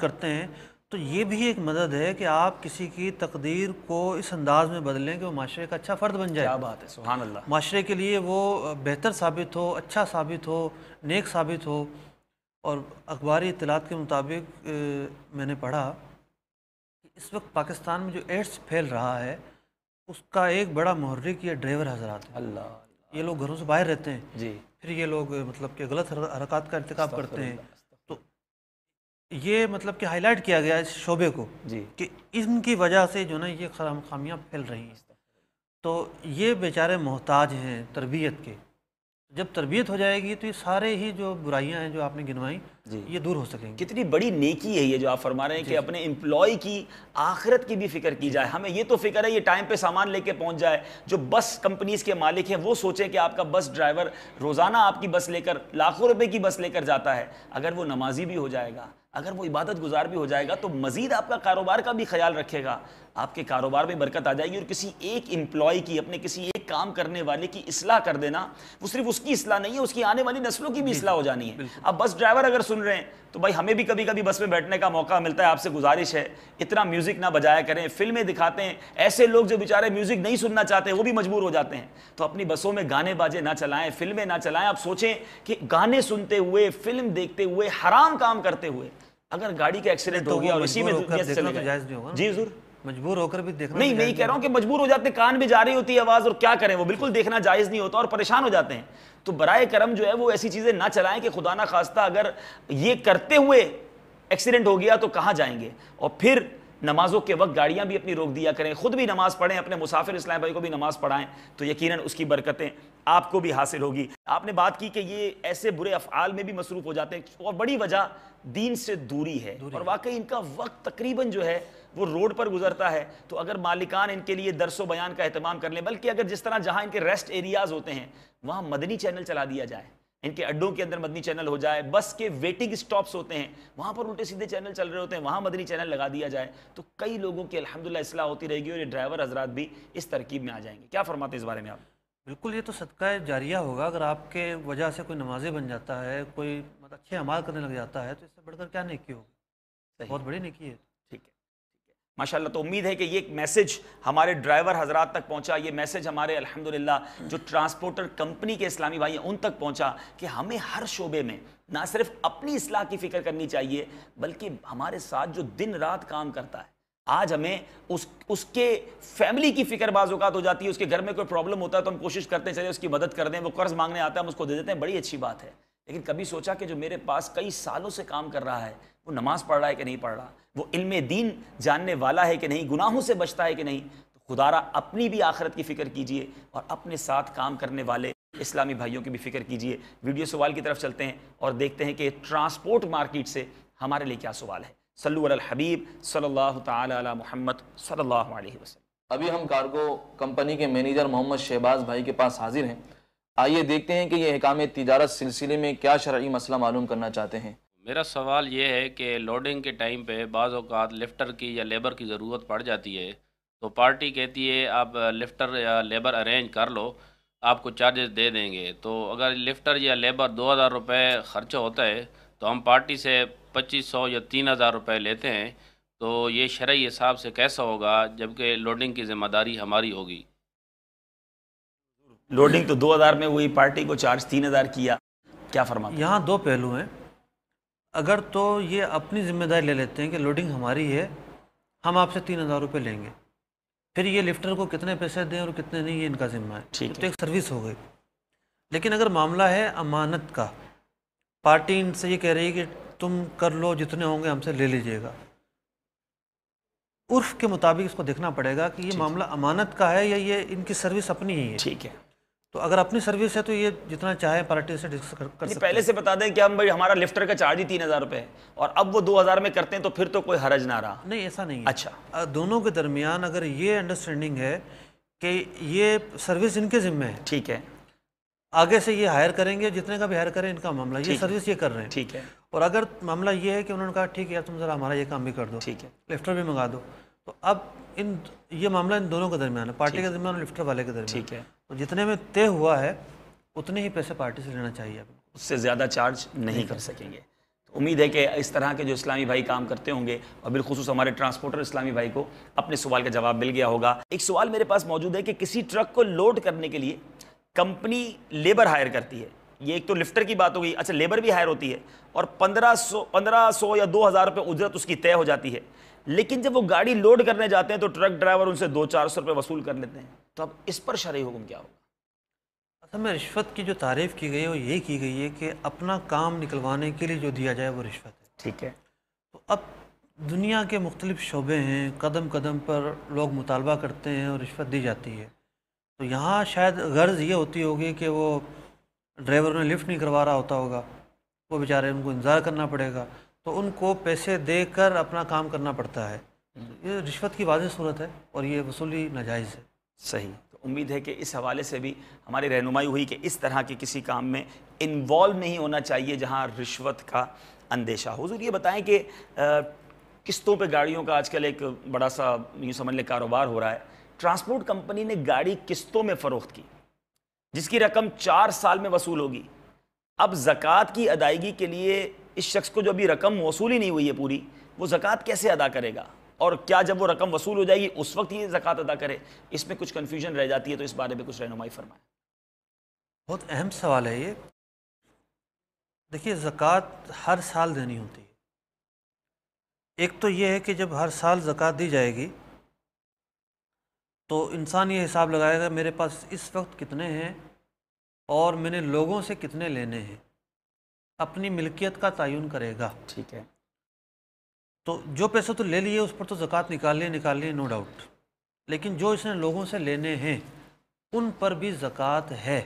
کرتے ہیں، تو یہ بھی ایک مدد ہے کہ آپ کسی کی تقدیر کو اس انداز میں بدلیں کہ وہ معاشرے کا اچھا فرد بن جائے۔ کیا بات ہے، سبحان اللہ۔ معاشرے کے لیے وہ بہتر ثابت ہو، اچھا ثابت ہو، نیک ثابت ہو۔ اور اخباری اطلاعات کے مطابق میں نے پڑھا کہ اس وقت پاکستان میں جو ایڈس پھیل رہا ہے اس کا ایک بڑا محرک یہ ڈرائیور حضرات ہیں۔ اللہ، یہ لوگ گھروں سے باہر رہتے ہیں، جی، پھر یہ لوگ مطلب کہ غلط حرکات کا ارتکاب کرتے ہیں، تو یہ مطلب کہ ہائی لائٹ کیا گیا اس شعبے کو جی، کہ ان کی وجہ سے جو نا یہ خامیاں پھیل رہی ہیں۔ تو یہ بیچارے محتاج ہیں تربیت کے، جب تربیت ہو جائے گی تو یہ سارے ہی جو برائیاں ہیں جو آپ نے گنوائیں یہ دور ہو سکیں گی۔ کتنی بڑی نیکی ہے یہ جو آپ فرما رہے ہیں کہ اپنے امپلائی کی آخرت کی بھی فکر کی جائے۔ ہمیں یہ تو فکر ہے یہ ٹائم پہ سامان لے کے پہنچ جائے۔ جو بس کمپنیز کے مالک ہیں وہ سوچیں کہ آپ کا بس ڈرائیور روزانہ آپ کی بس لے کر لاکھوں روپے کی بس لے کر جاتا ہے، اگر وہ نمازی بھی ہو جائے گا، اگر وہ عبادت گزار بھی ہو جائے گا تو مزید آپ کا کاروبار کا بھی خیال رکھے گا، آپ کے کاروبار میں برکت آ جائے گی۔ اور کسی ایک امپلائی کی، اپنے کسی ایک کام کرنے والے کی اصلاح کر دینا، وہ صرف اس کی اصلاح نہیں ہے، اس کی آنے والی نسلوں کی بھی اصلاح ہو جانی ہے۔ اب بس ڈرائیور اگر سن رہے ہیں تو بھائی ہمیں بھی کبھی کبھی بس میں بیٹھنے کا موقع ملتا ہے، آپ سے گزارش ہے اتنا میوزک نہ بجایا کریں۔ فلمیں دکھاتے ہیں، ایسے لوگ جو بیچارے میوزک نہیں سننا چاہتے وہ بھی مجبور ہو جاتے ہیں، تو اپنی بسوں میں گانے باجے نہ چلائیں، فلمیں نہ چلائیں۔ آپ سوچیں کہ گانے سنتے ہوئے، فلم دیکھتے ہوئے، حرام کام کرتے ہوئے اگر گاڑی کا ایکسیڈنٹ ہو گیا اور اسی میں جی حضور مجبور ہو کر بھی دیکھنا نہیں، میں کہہ رہا ہوں کہ مجبور ہو جاتے ہیں، کان میں جا رہی ہوتی ہے آواز اور کیا کریں، وہ بالکل دیکھنا جائز نہیں ہوتا اور پریشان ہو جاتے ہیں۔ تو برائے کرم جو ہے وہ ایسی چیزیں نہ چلائیں کہ خدا نہ خواستہ اگر یہ کرتے ہوئے ایکسیڈنٹ ہو گیا تو کہاں جائیں گے۔ اور پھر نمازوں کے وقت گاڑیاں بھی اپنی روک دیا کریں، خود بھی نماز پڑھیں، اپنے مسافر اسلام بھائی کو بھی نماز پڑھائیں، تو یقیناً اس کی برکتیں آپ کو بھی حاصل ہوگی۔ آپ نے بات کی کہ یہ ایسے برے افعال میں بھی مصروف ہو جاتے ہیں اور بڑی وجہ دین سے دوری ہے، اور واقعی ان کا وقت تقریباً جو ہے وہ روڈ پر گزرتا ہے۔ تو اگر مالکان ان کے لیے درس و بیان کا اہتمام کر لیں، بلکہ اگر جس طرح جہاں ان کے ریسٹ ایریاز ہوتے ہیں وہاں مدنی چینل چلا دیا جائے، ان کے اڈوں کے اندر مدنی چینل ہو جائے، بس کے ویٹنگ سٹاپس ہوتے ہیں وہاں پر الٹے سیدھے چینل چل رہے ہوتے ہیں، وہاں مدنی چینل لگا دیا جائے، تو کئی لوگوں کی الحمدللہ اصلاح ہوتی رہے گی اور یہ ڈرائیور حضرات بھی اس ترکیب میں آ جائیں گے۔ کیا فرماتے ہیں اس بارے میں آپ؟ بالکل، یہ تو صدقہ جاریہ ہوگا۔ اگر آپ کے وجہ سے کوئی نمازی بن جاتا ہے، کوئی مطلب اچھے اعمال کرنے لگ جاتا ہے، تو اس سے بڑھ کر کیا نیکی ہوگی؟ بہت بڑی نیکی ہے۔ ٹھیک ہے، ماشاءاللہ۔ تو امید ہے کہ یہ ایک میسج ہمارے ڈرائیور حضرات تک پہنچا، یہ میسج ہمارے الحمدللہ جو ٹرانسپورٹر کمپنی کے اسلامی بھائی ہیں ان تک پہنچا کہ ہمیں ہر شعبے میں نہ صرف اپنی اصلاح کی فکر کرنی چاہیے، بلکہ ہمارے ساتھ جو دن رات کام کرتا ہے، آج ہمیں اس کے فیملی کی فکر بعض اوقات ہو جاتی ہے، اس کے گھر میں کوئی پرابلم ہوتا ہے تو ہم کوشش کرتے ہیں چلے اس کی مدد کر دیں، وہ قرض مانگنے آتا ہے ہم اس کو دے دیتے ہیں، بڑی اچھی بات ہے، لیکن کبھی سوچا کہ جو میرے پاس کئی سالوں سے کام کر رہا ہے وہ نماز پڑھ رہا ہے کہ نہیں پڑھ رہا، وہ علم دین جاننے والا ہے کہ نہیں، گناہوں سے بچتا ہے کہ نہیں، تو خدا را اپنی بھی آخرت کی فکر کیجئے اور اپنے ساتھ کام کرنے والے اسلامی بھائیوں کی بھی فکر کیجئے۔ ویڈیو سوال کی طرف چلتے ہیں اور دیکھتے ہیں کہ ٹرانسپورٹ مارکیٹ سے ہمارے لیے کیا سوال ہے۔ صلو علی الحبیب صلی اللہ تعالی علی محمد صلی اللہ علیہ وسلم۔ ابھی ہم کارگو کمپنی کے مینیجر محمد شہباز بھائی کے پاس حاضر ہیں، آئیے دیکھتے ہیں کہ یہ احکام تجارت سلسلے میں کیا شرعی مسئلہ معلوم کرنا چاہتے ہیں۔ میرا سوال یہ ہے کہ لوڈنگ کے ٹائم پہ بعض اوقات لفٹر کی یا لیبر کی ضرورت پڑ جاتی ہے، تو پارٹی کہتی ہے آپ لفٹر یا لیبر ارینج کر لو، آپ کو چارجز دے دیں گے، تو اگر لفٹر یا لیبر 2000 روپے خرچہ ہوتا ہے تو ہم پارٹی سے 2500 یا 3000 روپے لیتے ہیں، تو یہ شرعی حساب سے کیسا ہوگا جبکہ لوڈنگ کی ذمہ داری ہماری ہوگی؟ لوڈنگ تو 2000 میں ہوئی، پارٹی کو چارج 3000 کیا، کیا فرماتے ہیں؟ یہاں دو پہلو ہیں. اگر تو یہ اپنی ذمہ داری لے لیتے ہیں کہ لوڈنگ ہماری ہے، ہم آپ سے 3000 روپے لیں گے، پھر یہ لفٹر کو کتنے پیسے دیں اور کتنے نہیں، یہ ان کا ذمہ ہے، تو ایک سروس ہو گئی. لیکن اگر معاملہ ہے امانت کا، پارٹی ان سے یہ کہہ رہی ہے کہ تم کر لو، جتنے ہوں گے ہم سے لے لیجئے گا، عرف کے مطابق اس کو دیکھنا پڑے گا کہ یہ معاملہ امانت کا ہے یا یہ ان کی سروس اپنی ہی ہے. ٹھیک ہے. تو اگر اپنی سروس ہے تو یہ جتنا چاہے پارٹی سے ڈسکس کر سکتے ہیں. پہلے سے بتا دیں کہ ہم ہمارا لفٹر کا چارج ہی 3000 روپے ہے اور اب وہ 2000 میں کرتے ہیں تو پھر تو کوئی حرج نہ رہا. نہیں، ایسا نہیں ہے. اچھا، دونوں کے درمیان اگر یہ انڈرسٹینڈنگ ہے کہ یہ سروس ان کے ذمہ ہے، ٹھیک ہے، آگے سے یہ ہائر کریں گے، جتنے کا بھی ہائر کریں ان کا معاملہ، یہ سروس یہ کر رہے ہیں، ٹھیک ہے. اور اگر معاملہ یہ ہے کہ انہوں نے کہا ٹھیک ہے یار تم ذرا ہمارا یہ کام بھی کر دو، ٹھیک ہے، لفٹر بھی منگا دو، تو اب یہ معاملہ ان دونوں کے درمیان ہے، پارٹی کے درمیان اور لفٹر والے کے درمیان. ٹھیک ہے. تو جتنے میں طے ہوا ہے اتنے ہی پیسے پارٹی سے لینا چاہیے، اس سے زیادہ چارج نہیں کر سکیں گے. امید ہے کہ اس طرح کے جو اسلامی بھائی کام کرتے ہوں گے اور بالخصوص ہمارے ٹرانسپورٹر اسلامی بھائی کو اپنے سوال کا جواب مل گیا ہوگا. ایک سوال میرے پاس موجود ہے کہ کسی ٹرک کو لوڈ کرنے کے لیے کمپنی لیبر ہائر کرتی ہے، یہ ایک تو لفٹر کی بات ہو گئی، اچھا لیبر بھی ہائر ہوتی ہے اور 1500 یا 2000 روپے اجرت اس کی طے ہو جاتی ہے، لیکن جب وہ گاڑی لوڈ کرنے جاتے ہیں تو ٹرک ڈرائیور ان سے 200-400 روپے وصول کر لیتے ہیں. تو اب اس پر شرعی حکم کیا ہوگا؟ اصل میں رشوت کی جو تعریف کی گئی ہے وہ یہ کی گئی ہے کہ اپنا کام نکلوانے کے لیے جو دیا جائے وہ رشوت ہے. ٹھیک ہے. تو اب دنیا کے مختلف شعبے ہیں، قدم قدم پر لوگ مطالبہ کرتے ہیں اور رشوت دی جاتی ہے. تو یہاں شاید غرض یہ ہوتی ہوگی کہ وہ ڈرائیور نے لفٹ نہیں کروا رہا ہوتا ہوگا، وہ بیچارے ان کو انتظار کرنا پڑے گا، تو ان کو پیسے دے کر اپنا کام کرنا پڑتا ہے. یہ رشوت کی واضح صورت ہے اور یہ وصولی ناجائز ہے. صحیح. تو امید ہے کہ اس حوالے سے بھی ہماری رہنمائی ہوئی کہ اس طرح کے کسی کام میں انوالو نہیں ہونا چاہیے جہاں رشوت کا اندیشہ ہو. حضور یہ بتائیں کہ قسطوں پہ گاڑیوں کا آج کل ایک بڑا سا یوں سمجھ لیں کاروبار ہو رہا ہے. ٹرانسپورٹ کمپنی نے گاڑی قسطوں میں فروخت کی جس کی رقم 4 سال میں وصول ہوگی. اب زکوٰۃ کی ادائیگی کے لیے اس شخص کو جو ابھی رقم وصول ہی نہیں ہوئی ہے پوری، وہ زکوٰۃ کیسے ادا کرے گا؟ اور کیا جب وہ رقم وصول ہو جائے گی اس وقت یہ زکوٰۃ ادا کرے؟ اس میں کچھ کنفیوژن رہ جاتی ہے، تو اس بارے میں کچھ رہنمائی فرمائیں. بہت اہم سوال ہے یہ. دیکھیے زکوٰۃ ہر سال دینی ہوتی ہے. ایک تو یہ ہے کہ جب ہر سال زکوٰۃ دی جائے گی تو انسان یہ حساب لگائے گا میرے پاس اس وقت کتنے ہیں اور میں نے لوگوں سے کتنے لینے ہیں، اپنی ملکیت کا تعین کرے گا. ٹھیک ہے. تو جو پیسے تو لے لیے اس پر تو زکوٰۃ نکالنی نو ڈاؤٹ، لیکن جو اس نے لوگوں سے لینے ہیں ان پر بھی زکوٰۃ ہے،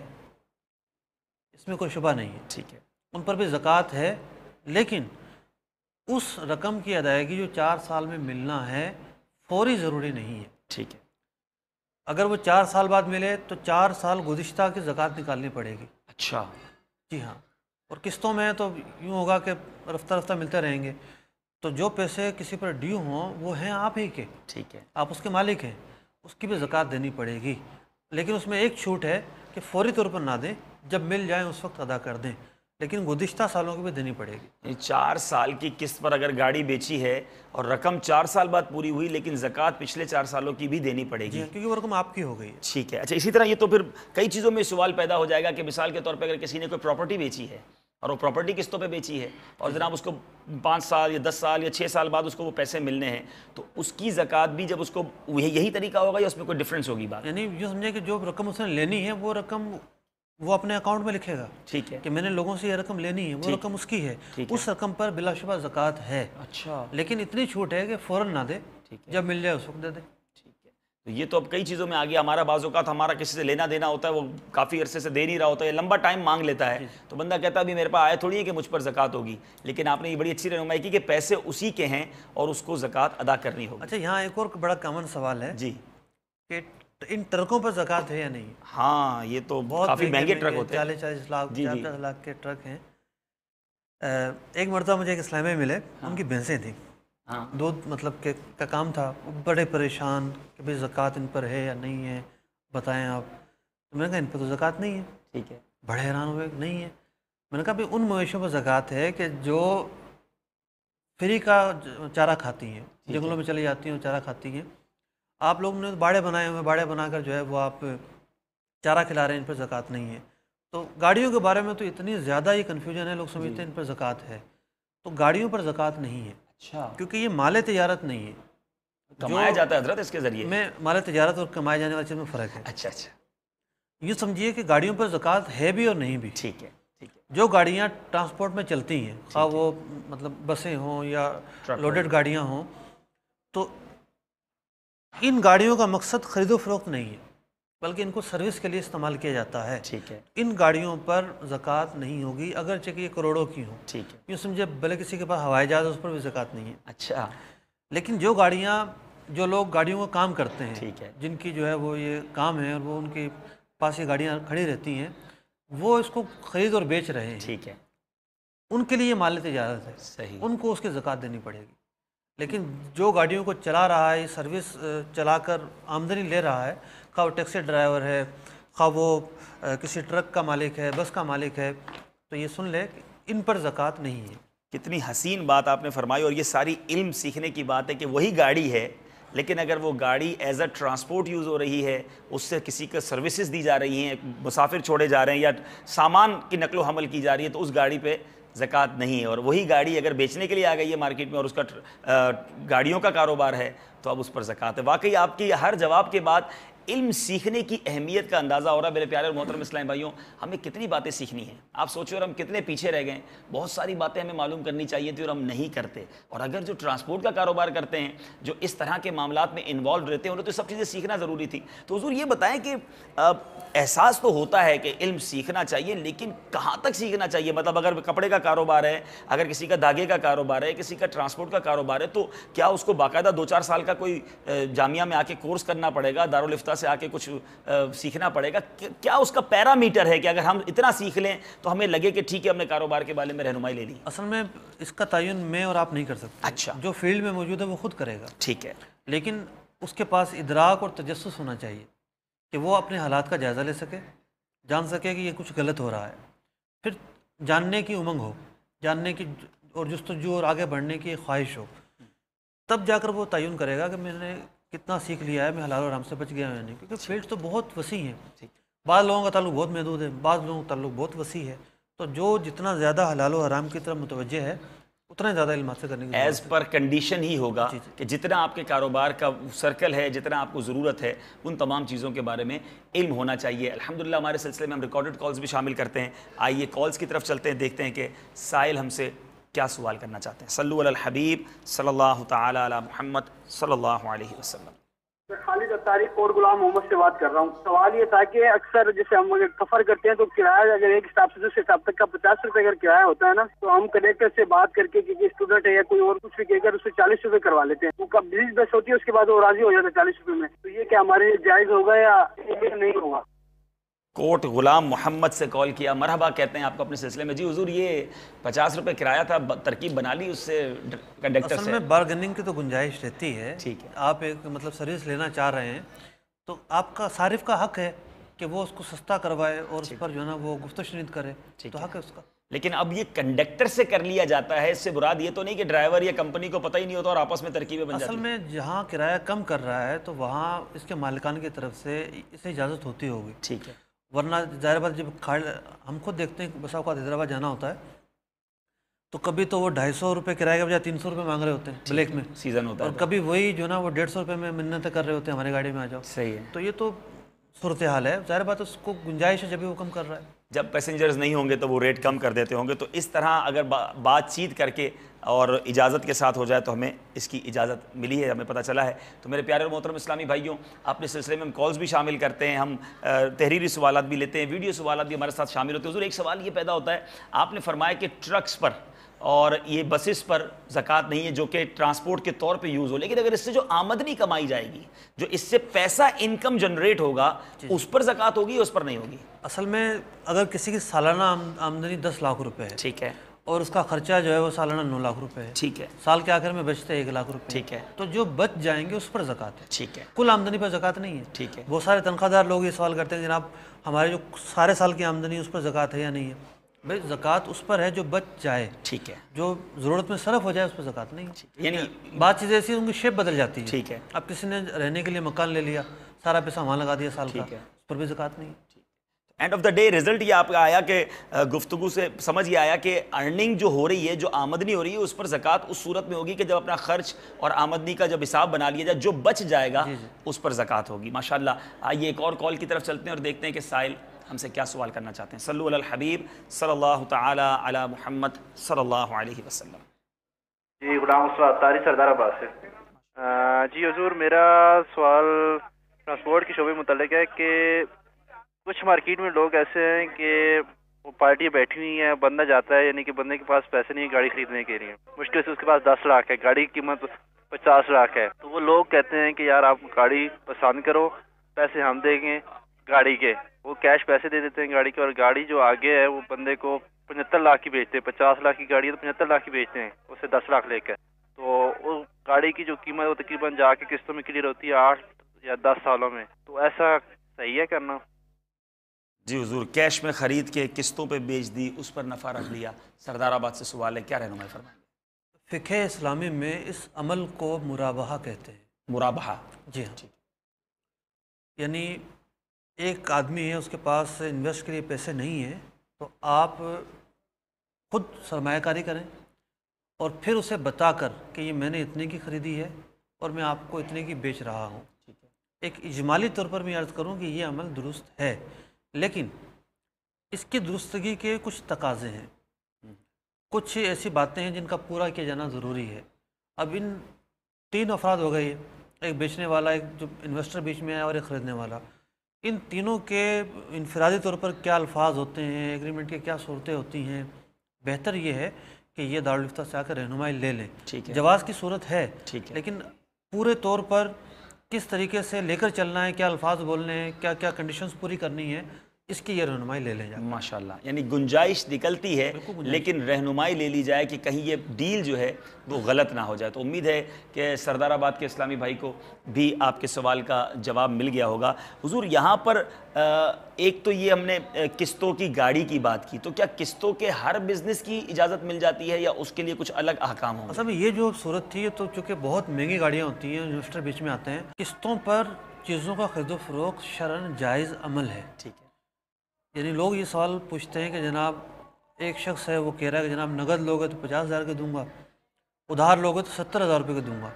اس میں کوئی شبہ نہیں ہے. ٹھیک ہے. ان پر بھی زکوٰۃ ہے، لیکن اس رقم کی ادائیگی جو 4 سال میں ملنا ہے فوری ضروری نہیں ہے. ٹھیک ہے. اگر وہ 4 سال بعد ملے تو 4 سال گزشتہ کی زکوٰۃ نکالنی پڑے گی. اچھا. جی ہاں. اور قسطوں میں تو یوں ہوگا کہ رفتہ رفتہ ملتے رہیں گے، تو جو پیسے کسی پر ڈیو ہوں وہ ہیں آپ ہی کے. ٹھیک ہے. آپ اس کے مالک ہیں، اس کی بھی زکوٰۃ دینی پڑے گی. لیکن اس میں ایک چھوٹ ہے کہ فوری طور پر نہ دیں، جب مل جائیں اس وقت ادا کر دیں، لیکن گزشتہ سالوں کی بھی دینی پڑے گی. 4 سال کی قسط پر اگر گاڑی بیچی ہے اور رقم 4 سال بعد پوری ہوئی لیکن زکوٰۃ پچھلے 4 سالوں کی بھی دینی پڑے گی. کیونکہ وہ رقم آپ کی ہو گئی ہے. ٹھیک ہے. اچھا، اسی طرح یہ تو پھر کئی چیزوں میں سوال پیدا ہو جائے گا کہ مثال کے طور پہ اگر کسی نے کوئی پراپرٹی بیچی ہے اور وہ پراپرٹی قسطوں پہ بیچی ہے اور جناب اس کو 5 سال یا 10 سال یا 6 سال بعد اس کو وہ پیسے ملنے ہیں، تو اس کی زکوٰۃ بھی جب اس کو یہی طریقہ ہوگا یا اس میں کوئی ڈفرینس ہوگی بات؟ یعنی یہ سمجھے کہ جو رقم اس نے لینی ہے وہ رقم وہ اپنے اکاؤنٹ میں لکھے گا. ٹھیک ہے. کہ میں نے لوگوں سے یہ رقم لینی ہے، وہ رقم اس کی ہے، اس رقم پر بلا شبہ زکوٰۃ ہے. اچھا. لیکن اتنی چھوٹ ہے کہ فوراً نہ دے، جب مل جائے اس وقت دے دے. تو یہ تو اب کئی چیزوں میں آ گیا. ہمارا بعض اوقات ہمارا کسی سے لینا دینا ہوتا ہے، وہ کافی عرصے سے دے نہیں رہا ہوتا ہے، لمبا ٹائم مانگ لیتا ہے، تو بندہ کہتا ہے ابھی میرے پاس آیا تھوڑی ہے کہ مجھ پر زکوٰۃ ہوگی. لیکن آپ نے یہ بڑی اچھی رہنمائی کی کہ پیسے اسی کے ہیں اور اس کو زکوٰۃ ادا کرنی ہوگی. اچھا، یہاں ایک اور بڑا کامن سوال ہے جی کہ ان ٹرکوں پر زکوٰۃ ہے یا نہیں؟ ہاں، یہ تو کافی مہنگے ٹرک ہوتے ہیں، 40-40 لاکھ 50 لاکھ کے ٹرک ہیں. ایک مرتبہ مجھے ایک اسلامی میں ملے، ان کی بھینسیں تھیں، دودھ مطلب کہ کا کام تھا. بڑے پریشان کہ بھئی زکوٰۃ ان پر ہے یا نہیں ہے، بتائیں آپ. تو میں نے کہا ان پر تو زکوٰۃ نہیں ہے. ٹھیک ہے. بڑے حیران ہوئے، نہیں ہے. میں نے کہا بھی ان مویشیوں پر زکوٰۃ ہے کہ جو فری کا چارہ کھاتی ہیں، جنگلوں میں چلی جاتی ہیں اور چارہ کھاتی ہیں. آپ لوگوں نے باڑے بنائے ہوئے، باڑے بنا کر جو ہے وہ آپ چارہ کھلا رہے ہیں، ان پر زکوٰۃ نہیں ہے. تو گاڑیوں کے بارے میں تو اتنی زیادہ یہ کنفیوژن ہے، لوگ سمجھتے ہیں ان پر زکوٰۃ ہے. تو گاڑیوں پر زکوٰۃ نہیں ہے. اچھا، کیونکہ یہ مال تجارت نہیں ہے. کمایا جاتا ہے حضرت اس کے ذریعے. میں مال تجارت اور کمائے جانے والی چیز میں فرق ہے. اچھا اچھا، یہ سمجھیے کہ گاڑیوں پر زکوٰۃ ہے بھی اور نہیں بھی. ٹھیک ہے ٹھیک ہے. جو گاڑیاں ٹرانسپورٹ میں چلتی ہیں، خواہ وہ مطلب بسیں ہوں یا لوڈڈ گاڑیاں ہوں، تو ان گاڑیوں کا مقصد خرید و فروخت نہیں ہے، بلکہ ان کو سروس کے لیے استعمال کیا جاتا ہے. ٹھیک ہے ان گاڑیوں پر زکوٰۃ نہیں ہوگی، اگرچہ کہ یہ کروڑوں کی ہوں. ٹھیک ہے. یوں سمجھے بھلے کسی کے پاس ہوائی جہاز ہے، اس پر بھی زکوٰۃ نہیں ہے. اچھا، لیکن جو لوگ گاڑیوں کا کام کرتے ہیں، ٹھیک ہے، جن کی جو ہے وہ یہ کام ہے اور وہ ان کے پاس یہ گاڑیاں کھڑی رہتی ہیں، وہ اس کو خرید اور بیچ رہے ہیں، ٹھیک ہے، ان کے لیے یہ مال تجارت ہے. صحیح. ان کو اس کی زکوٰۃ دینی پڑے گی. لیکن جو گاڑیوں کو چلا رہا ہے، سروس چلا کر آمدنی لے رہا ہے، خواہ وہ ٹیکسی ڈرائیور ہے، خواہ وہ کسی ٹرک کا مالک ہے، بس کا مالک ہے، تو یہ سن لے کہ ان پر زکوٰۃ نہیں ہے. کتنی حسین بات آپ نے فرمائی. اور یہ ساری علم سیکھنے کی بات ہے کہ وہی گاڑی ہے، لیکن اگر وہ گاڑی ایز اے ٹرانسپورٹ یوز ہو رہی ہے، اس سے کسی کا سروسز دی جا رہی ہیں، مسافر چھوڑے جا رہے ہیں یا سامان کی نقل و حمل کی جا رہی ہے، تو اس گاڑی پہ زکوٰۃ نہیں ہے. اور وہی گاڑی اگر بیچنے کے لیے آ گئی ہے مارکیٹ میں اور اس کا گاڑیوں کا کاروبار ہے تو اب اس پر زکوٰۃ ہے. واقعی آپ کی ہر جواب کے بعد علم سیکھنے کی اہمیت کا اندازہ ہو رہا ہے. میرے پیارے اور محترم اسلامی بھائیوں، ہمیں کتنی باتیں سیکھنی ہیں. آپ سوچیں اور ہم کتنے پیچھے رہ گئے. بہت ساری باتیں ہمیں معلوم کرنی چاہیے تھی اور ہم نہیں کرتے. اور اگر جو ٹرانسپورٹ کا کاروبار کرتے ہیں، جو اس طرح کے معاملات میں انوالو رہتے ہیں، انہیں تو سب چیزیں سیکھنا ضروری تھی. تو حضور یہ بتائیں کہ احساس تو ہوتا ہے کہ علم سیکھنا چاہیے، لیکن کہاں تک سیکھنا چاہیے؟ مطلب اگر کپڑے کا کاروبار ہے، اگر کسی کا دھاگے کا کاروبار ہے، کسی کا ٹرانسپورٹ کا کاروبار ہے، تو کیا اس کو باقاعدہ 2-4 سال کا کوئی جامعہ میں آ کے کورس کرنا پڑے گا، دارالفتہ سے آ کے کچھ سیکھنا پڑے گا؟ کیا اس کا پیرامیٹر ہے کہ اگر ہم اتنا سیکھ لیں تو ہمیں لگے کہ ٹھیک ہے ہم نے کاروبار کے بارے میں رہنمائی لے لی؟ اصل میں اس کا تعین میں اور آپ نہیں کر سکتے. اچھا، جو فیلڈ میں موجود ہے وہ خود کرے گا. ٹھیک ہے. لیکن اس کے پاس ادراک اور تجسس ہونا چاہیے کہ وہ اپنے حالات کا جائزہ لے سکے، جان سکے کہ یہ کچھ غلط ہو رہا ہے، پھر جاننے کی امنگ ہو، جاننے کی اور جستجو اور آگے بڑھنے کی خواہش ہو، تب جا کر وہ تعین کرے گا کہ میں نے کتنا سیکھ لیا ہے، میں حلال و حرام سے بچ گیا ہوں یا نہیں. کیونکہ فیلڈ تو بہت وسیع ہے. بعض لوگوں کا تعلق بہت محدود ہے، بعض لوگوں کا تعلق بہت وسیع ہے. تو جو جتنا زیادہ حلال و حرام کی طرف متوجہ ہے، اتنا زیادہ علم حاصل کرنے کی ایز پر کنڈیشن ہی ہوگا کہ جتنا آپ کے کاروبار کا سرکل ہے، جتنا آپ کو ضرورت ہے، ان تمام چیزوں کے بارے میں علم ہونا چاہیے. الحمدللہ ہمارے سلسلے میں ہم ریکارڈڈ کالز بھی شامل کرتے ہیں. آئیے کالز کی طرف چلتے ہیں، دیکھتے ہیں کہ سائل ہم سے کیا سوال کرنا چاہتے ہیں. صلو علی الحبیب صلی اللہ تعالی علی محمد صلی اللہ علیہ وسلم. میں خالد اتاری اور غلام محمد سے بات کر رہا ہوں. سوال یہ تھا کہ اکثر جیسے ہم سفر کرتے ہیں تو کرایہ اگر ایک اسٹاپ سے دوسرے اسٹاپ تک کا 50 روپے اگر کرایہ ہوتا ہے نا، تو ہم کنڈکٹر سے بات کر کے کہ اسٹوڈنٹ ہے یا کوئی اور کچھ بھی کہہ کر اس سے 40 روپے کروا لیتے ہیں. وہ کب بیس بس ہوتی ہے اس کے بعد وہ راضی ہو جاتا ہے 40 روپے میں. تو یہ کیا ہمارے لیے جائز ہوگا یا نہیں ہوگا؟ کوٹ غلام محمد سے کال کیا. مرحبا کہتے ہیں آپ کو اپنے سلسلے میں. جی حضور، یہ 50 روپے کرایہ تھا، ترکیب بنا لی اس سے کنڈکٹر سے؟ اصل میں بارگننگ کی تو گنجائش رہتی ہے. ٹھیک ہے. آپ ایک مطلب سروس لینا چاہ رہے ہیں تو آپ کا صارف کا حق ہے کہ وہ اس کو سستا کروائے اور اس پر جو ہے نا وہ گفت و شنید کرے، تو حق ہے اس کا. لیکن اب یہ کنڈکٹر سے کر لیا جاتا ہے، اس سے مراد یہ تو نہیں کہ ڈرائیور یا کمپنی کو پتہ ہی نہیں ہوتا اور آپس میں ترکیبیں بن جاتی ہیں؟ اصل میں جہاں کرایہ کم کر رہا ہے تو وہاں اس کے مالکان کی طرف سے اسے اجازت ہوتی ہوگی. ٹھیک ہے. ورنہ ظاہر بات جب ہم خود دیکھتے ہیں کہ بسا اوقات حیدرآباد جانا ہوتا ہے تو کبھی تو وہ 250 روپے کرایے کے بجائے 300 روپے مانگ رہے ہوتے ہیں بلیک میں، سیزن ہوتا ہے، اور کبھی وہی جو نا وہ 150 روپے میں منتیں کر رہے ہوتے ہیں ہماری گاڑی میں آ جاؤ. صحیح ہے. تو یہ تو صورتحال ہے. ظاہر بات اس کو گنجائش ہے جب بھی وہ کم کر رہا ہے. جب پیسنجرز نہیں ہوں گے تو وہ ریٹ کم کر دیتے ہوں گے. تو اس طرح اگر بات چیت کر کے اور اجازت کے ساتھ ہو جائے تو ہمیں اس کی اجازت ملی ہے، ہمیں پتہ چلا ہے. تو میرے پیارے اور محترم اسلامی بھائیوں، اپنے سلسلے میں ہم کالز بھی شامل کرتے ہیں، ہم تحریری سوالات بھی لیتے ہیں، ویڈیو سوالات بھی ہمارے ساتھ شامل ہوتے ہیں. حضور ایک سوال یہ پیدا ہوتا ہے، آپ نے فرمایا کہ ٹرکس پر اور یہ بسز پر زکوٰۃ نہیں ہے جو کہ ٹرانسپورٹ کے طور پہ یوز ہو، لیکن اگر اس سے جو آمدنی کمائی جائے گی، جو اس سے پیسہ انکم جنریٹ ہوگا، اس پر زکوٰۃ ہوگی، اس پر نہیں ہوگی؟ اصل میں اگر کسی کی سالانہ آمدنی 10 لاکھ روپے ہے، ٹھیک ہے، اور اس کا خرچہ جو ہے وہ سالانہ 9 لاکھ روپے ہے، ٹھیک ہے، سال کے آخر میں بچتے 1 لاکھ روپے، ٹھیک ہے، تو جو بچ جائیں گے اس پر زکوٰۃ ہے. ٹھیک ہے، کل آمدنی پر زکوٰۃ نہیں ہے. ٹھیک ہے. بہت سارے تنخواہ دار لوگ یہ سوال کرتے ہیں جناب ہمارے جو سارے سال کی آمدنی اس پر زکوٰۃ ہے یا نہیں ہے. بھائی زکوٰۃ اس پر ہے جو بچ جائے، ٹھیک ہے، جو ضرورت میں صرف ہو جائے اس پر زکوٰۃ نہیں ہے۔ یعنی بات چیزیں ایسی ان کی شیپ بدل جاتی ہے، ٹھیک ہے، اب کسی نے رہنے کے لیے مکان لے لیا، سارا پیسہ وہاں لگا دیا سال کا، ٹھیک ہے، اس پر بھی زکوٰۃ نہیں ہے۔ And of the day result یہ آپ کا آیا کہ گفتگو سے سمجھ یہ آیا کہ ارننگ جو ہو رہی ہے، جو آمدنی ہو رہی ہے، اس پر زکوٰۃ اس صورت میں ہوگی کہ جب اپنا خرچ اور آمدنی کا جب حساب بنا لیا جائے، جو بچ جائے گا اس پر زکوٰۃ ہوگی۔ ماشاءاللہ، آئیے ایک اور کال کی طرف چلتے ہیں اور دیکھتے ہیں کہ سائل ہم سے کیا سوال کرنا چاہتے ہیں۔ صلو علی الحبیب صلی اللہ تعالی علی محمد صلی اللہ علیہ وسلم۔ جی غلام استاد طاری سردار آباد سے۔ جی حضور، میرا سوال ٹرانسپورٹ کے شعبے میں متعلق ہے کہ کچھ مارکیٹ میں لوگ ایسے ہیں کہ وہ پارٹی بیٹھی ہوئی ہیں، بندہ جاتا ہے، یعنی کہ بندے کے پاس پیسے نہیں گاڑی خریدنے کے لیے، مشکل سے اس کے پاس 10 لاکھ ہے، گاڑی کی قیمت 50 لاکھ ہے، تو وہ لوگ کہتے ہیں کہ یار آپ گاڑی پسند کرو، پیسے ہم دیں گے گاڑی کے، وہ کیش پیسے دے دیتے ہیں گاڑی کے، اور گاڑی جو آگے ہے وہ بندے کو 75 لاکھ کی بیچتے ہیں، 50 لاکھ کی گاڑی ہے تو 75 لاکھ کی بیچتے ہیں اسے 10 لاکھ لے کر، تو وہ گاڑی کی جو قیمت ہے وہ تقریباً جا کے قسطوں میں کلیئر ہوتی ہے 8 یا 10 سالوں میں، تو ایسا صحیح ہے کرنا؟ جی حضور، کیش میں خرید کے قسطوں پہ بیچ دی، اس پر نفع رکھ لیا۔ سردار آباد سے سوال ہے، کیا رہنمائی فرمائیں گے؟ فقہ اسلامی میں اس عمل کو مرابحہ کہتے ہیں۔ مرابحہ، جی ہاں، یعنی ایک آدمی ہے، اس کے پاس انویسٹ کے لیے پیسے نہیں ہیں، تو آپ خود سرمایہ کاری کریں اور پھر اسے بتا کر کہ یہ میں نے اتنے کی خریدی ہے اور میں آپ کو اتنے کی بیچ رہا ہوں۔ ایک اجمالی طور پر میں عرض کروں کہ یہ عمل درست ہے، لیکن اس کی درستگی کے کچھ تقاضے ہیں، کچھ ایسی باتیں ہیں جن کا پورا کیا جانا ضروری ہے۔ اب ان 3 افراد ہو گئے، ایک بیچنے والا، ایک جو انویسٹر بیچ میں آیا اور ایک خریدنے والا، ان تینوں کے انفرادی طور پر کیا الفاظ ہوتے ہیں، ایگریمنٹ کی کیا صورتیں ہوتی ہیں، بہتر یہ ہے کہ یہ دارالفتہ سے آ کر رہنمائی لے لیں۔ جواز کی صورت ہے، لیکن پورے طور پر کس طریقے سے لے کر چلنا ہے، کیا الفاظ بولنے ہیں، کیا کیا کنڈیشنز پوری کرنی ہے، اس کی یہ رہنمائی لے لیں جائے۔ ماشاءاللہ، یعنی گنجائش نکلتی ہے لیکن رہنمائی لے لی جائے کہ کہیں یہ ڈیل جو ہے وہ غلط نہ ہو جائے۔ تو امید ہے کہ سردار آباد کے اسلامی بھائی کو بھی آپ کے سوال کا جواب مل گیا ہوگا۔ حضور، یہاں پر ایک تو یہ ہم نے قسطوں کی گاڑی کی بات کی، تو کیا قسطوں کے ہر بزنس کی اجازت مل جاتی ہے یا اس کے لیے کچھ الگ احکام ہوں گے؟ اصل میں یہ جو صورت تھی، تو چونکہ بہت مہنگی گاڑیاں ہوتی ہیں، انویسٹر بیچ میں آتے ہیں، قسطوں پر چیزوں کا خرید و فروخت شرعاً جائز عمل ہے۔ ٹھیک ہے، یعنی لوگ یہ سوال پوچھتے ہیں کہ جناب ایک شخص ہے، وہ کہہ رہا ہے کہ جناب نقد لوگے تو 50,000 کے دوں گا، ادھار لوگے تو 70,000 روپے کے دوں گا،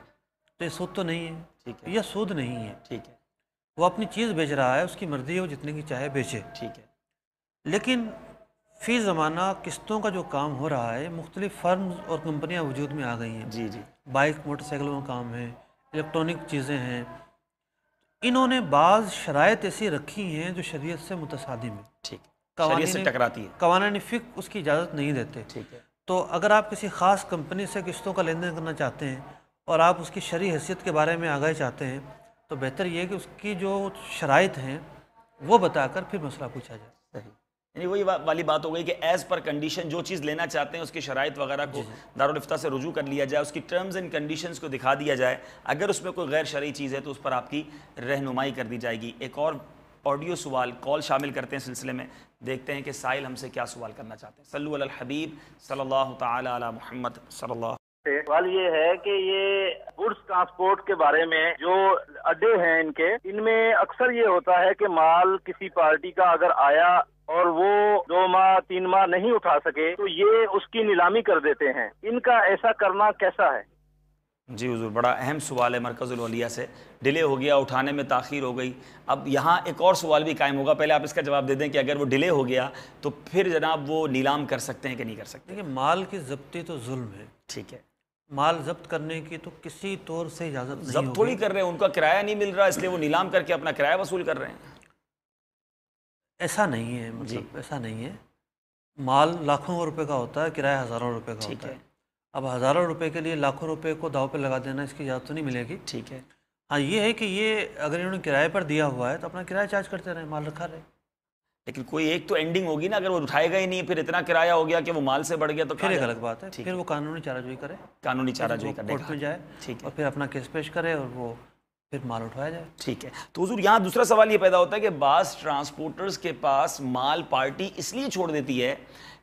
تو یہ سود تو نہیں ہے، یہ سود نہیں ہے۔ ٹھیک ہے، وہ اپنی چیز بیچ رہا ہے، اس کی مرضی ہے، وہ جتنے کی چاہے بیچے۔ ٹھیک ہے، لیکن فی زمانہ قسطوں کا جو کام ہو رہا ہے، مختلف فرمز اور کمپنیاں وجود میں آ گئی ہیں۔ جی جی، بائک موٹر سائیکلوں کا کام ہے، الیکٹرانک چیزیں ہیں، انہوں نے بعض شرائط ایسی رکھی ہیں جو شریعت سے متصادم ہیں، ٹھیک ہے، شریعت سے ٹکراتی ہے، قوانین فقہ اس کی اجازت نہیں دیتے۔ ٹھیک ہے، تو اگر آپ کسی خاص کمپنی سے قسطوں کا لین دین کرنا چاہتے ہیں اور آپ اس کی شرعی حیثیت کے بارے میں آگاہی چاہتے ہیں، تو بہتر یہ ہے کہ اس کی جو شرائط ہیں وہ بتا کر پھر مسئلہ پوچھا جائے۔ صحیح، یعنی وہی والی بات ہو گئی کہ ایز پر کنڈیشن جو چیز لینا چاہتے ہیں اس کی شرائط وغیرہ کو دارالفتہ سے رجوع کر لیا جائے، اس کی ٹرمز اینڈ کنڈیشنز کو دکھا دیا جائے، اگر اس میں کوئی غیر شرعی چیز ہے تو اس پر آپ کی رہنمائی کر دی جائے گی۔ ایک اور آڈیو سوال کال شامل کرتے ہیں سلسلے میں، دیکھتے ہیں کہ سائل ہم سے کیا سوال کرنا چاہتے ہیں۔ صلو علی الحبیب صلی اللہ تعالی علی محمد صلی اللہ۔ سوال یہ ہے کہ یہ گڈس ٹرانسپورٹ کے بارے میں جو اڈے ہیں ان میں اکثر یہ ہوتا ہے کہ مال کسی پارٹی کا اگر آیا اور وہ 2 ماہ 3 ماہ نہیں اٹھا سکے تو یہ اس کی نیلامی کر دیتے ہیں، ان کا ایسا کرنا کیسا ہے؟ جی حضور، بڑا اہم سوال ہے مرکز الاولیاء سے، ڈیلے ہو گیا، اٹھانے میں تاخیر ہو گئی۔ اب یہاں ایک اور سوال بھی قائم ہوگا، پہلے آپ اس کا جواب دے دیں کہ اگر وہ ڈیلے ہو گیا تو پھر جناب وہ نیلام کر سکتے ہیں کہ نہیں کر سکتے؟ دیکھیں، مال کی ضبطی تو ظلم ہے۔ ٹھیک ہے، مال ضبط کرنے کی تو کسی طور سے اجازت نہیں ضبط تھوڑی کر رہے ہیں، ان کا کرایہ نہیں مل رہا اس لیے وہ نیلام کر کے اپنا کرایہ وصول کر رہے ہیں۔ ایسا نہیں ہے، مطلب ایسا نہیں ہے، مال لاکھوں روپے کا ہوتا ہے، کرایہ ہزاروں روپے کا ہوتا ہے۔ اب ہزاروں روپے کے لیے لاکھوں روپے کو داؤ پہ لگا دینا، اس کی اجازت تو نہیں ملے گی۔ ٹھیک ہے، ہاں یہ ہے کہ یہ اگر انہوں نے کرائے پر دیا ہوا ہے تو اپنا کرایہ چارج کرتے رہیں، مال رکھا رہے۔ لیکن کوئی ایک تو اینڈنگ ہوگی نا، اگر وہ اٹھائے گا ہی نہیں، پھر اتنا کرایہ ہو گیا کہ وہ مال سے بڑھ گیا تو پھر ایک الگ بات ہے، پھر وہ قانونی چارہ جوئی کرے، قانونی چارہ جوئی کرنے کورٹ میں جائے اور پھر اپنا کیس پیش کرے اور وہ پھر مال اٹھوایا جائے. ٹھیک ہے. تو حضور یہاں دوسرا سوال یہ پیدا ہوتا ہے کہ بعض ٹرانسپورٹرز کے پاس مال پارٹی اس لیے چھوڑ دیتی ہے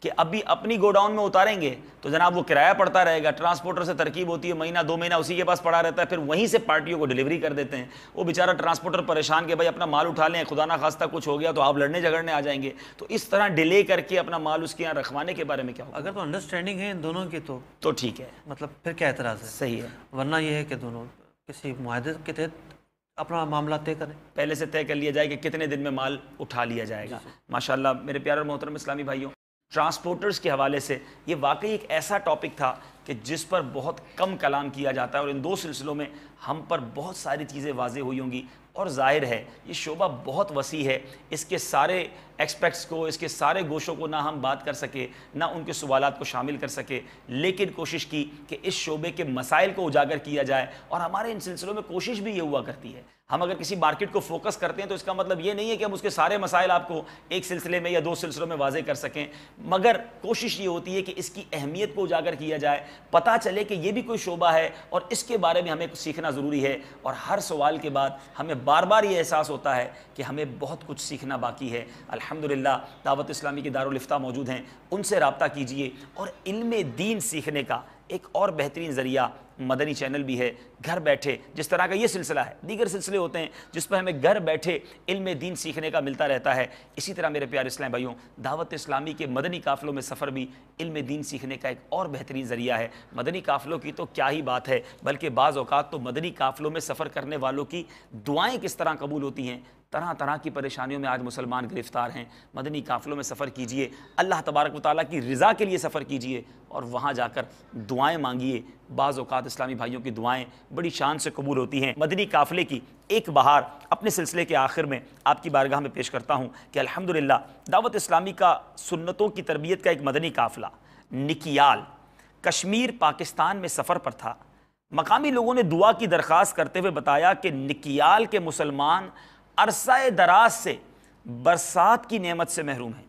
کہ ابھی اپنی گوڈاؤن میں اتاریں گے تو جناب وہ کرایہ پڑتا رہے گا, ٹرانسپورٹر سے ترکیب ہوتی ہے, مہینہ 2 مہینہ اسی کے پاس پڑا رہتا ہے, پھر وہیں سے پارٹیوں کو ڈیلیوری کر دیتے ہیں. وہ بیچارہ ٹرانسپورٹر پریشان کہ بھائی اپنا مال اٹھا لیں, خدا نہ خواستہ کچھ ہو گیا تو آپ لڑنے جھگڑنے آ جائیں گے. تو اس طرح ڈیلے کر کے اپنا مال اس کے یہاں رکھوانے کے بارے میں کیا ہوگا؟ اگر تو انڈرسٹینڈنگ ہے ان دونوں کی تو ٹھیک ہے, مطلب پھر کیا اعتراض ہے؟ صحیح ہے. ورنہ یہ ہے کہ دونوں کسی معاہدے کے تحت اپنا معاملہ طے کریں, پہلے سے طے کر لیا جائے کہ کتنے دن میں مال اٹھا لیا جائے گا. ماشاءاللہ میرے پیارے اور محترم اسلامی بھائیوں, ٹرانسپورٹرز کے حوالے سے یہ واقعی ایک ایسا ٹاپک تھا کہ جس پر بہت کم کلام کیا جاتا ہے, اور ان 2 سلسلوں میں ہم پر بہت ساری چیزیں واضح ہوئی ہوں گی. اور ظاہر ہے یہ شعبہ بہت وسیع ہے, اس کے سارے ایکسپیکٹس کو, اس کے سارے گوشوں کو نہ ہم بات کر سکے, نہ ان کے سوالات کو شامل کر سکے, لیکن کوشش کی کہ اس شعبے کے مسائل کو اجاگر کیا جائے. اور ہمارے ان سلسلوں میں کوشش بھی یہ ہوا کرتی ہے, ہم اگر کسی مارکیٹ کو فوکس کرتے ہیں تو اس کا مطلب یہ نہیں ہے کہ ہم اس کے سارے مسائل آپ کو ایک سلسلے میں یا 2 سلسلوں میں واضح کر سکیں, مگر کوشش یہ ہوتی ہے کہ اس کی اہمیت کو اجاگر کیا جائے, پتہ چلے کہ یہ بھی کوئی شعبہ ہے اور اس کے بارے میں ہمیں سیکھنا ضروری ہے. اور ہر سوال کے بعد ہمیں بار بار یہ احساس ہوتا ہے کہ ہمیں بہت کچھ سیکھنا باقی ہے. الحمدللہ دعوت اسلامی کے دارالفتہ موجود ہیں, ان سے رابطہ کیجئے. اور علم دین سیکھنے کا ایک اور بہترین ذریعہ مدنی چینل بھی ہے. گھر بیٹھے جس طرح کا یہ سلسلہ ہے, دیگر سلسلے ہوتے ہیں جس پر ہمیں گھر بیٹھے علم دین سیکھنے کا ملتا رہتا ہے. اسی طرح میرے پیارے اسلام بھائیوں, دعوت اسلامی کے مدنی قافلوں میں سفر بھی علم دین سیکھنے کا ایک اور بہترین ذریعہ ہے. مدنی قافلوں کی تو کیا ہی بات ہے, بلکہ بعض اوقات تو مدنی قافلوں میں سفر کرنے والوں کی دعائیں کس طرح قبول ہوتی ہیں. طرح طرح کی پریشانیوں میں آج مسلمان گرفتار ہیں. مدنی قافلوں میں سفر کیجئے, اللہ تبارک و تعالیٰ کی رضا کے لیے سفر کیجئے اور وہاں جا کر دعائیں مانگیے. بعض اوقات اسلامی بھائیوں کی دعائیں بڑی شان سے قبول ہوتی ہیں. مدنی قافلے کی ایک بہار اپنے سلسلے کے آخر میں آپ کی بارگاہ میں پیش کرتا ہوں کہ الحمدللہ دعوت اسلامی کا سنتوں کی تربیت کا ایک مدنی قافلہ نکیال کشمیر پاکستان میں سفر پر تھا. مقامی لوگوں نے دعا کی درخواست کرتے ہوئے بتایا کہ نکیال کے مسلمان عرصہ دراز سے برسات کی نعمت سے محروم ہیں.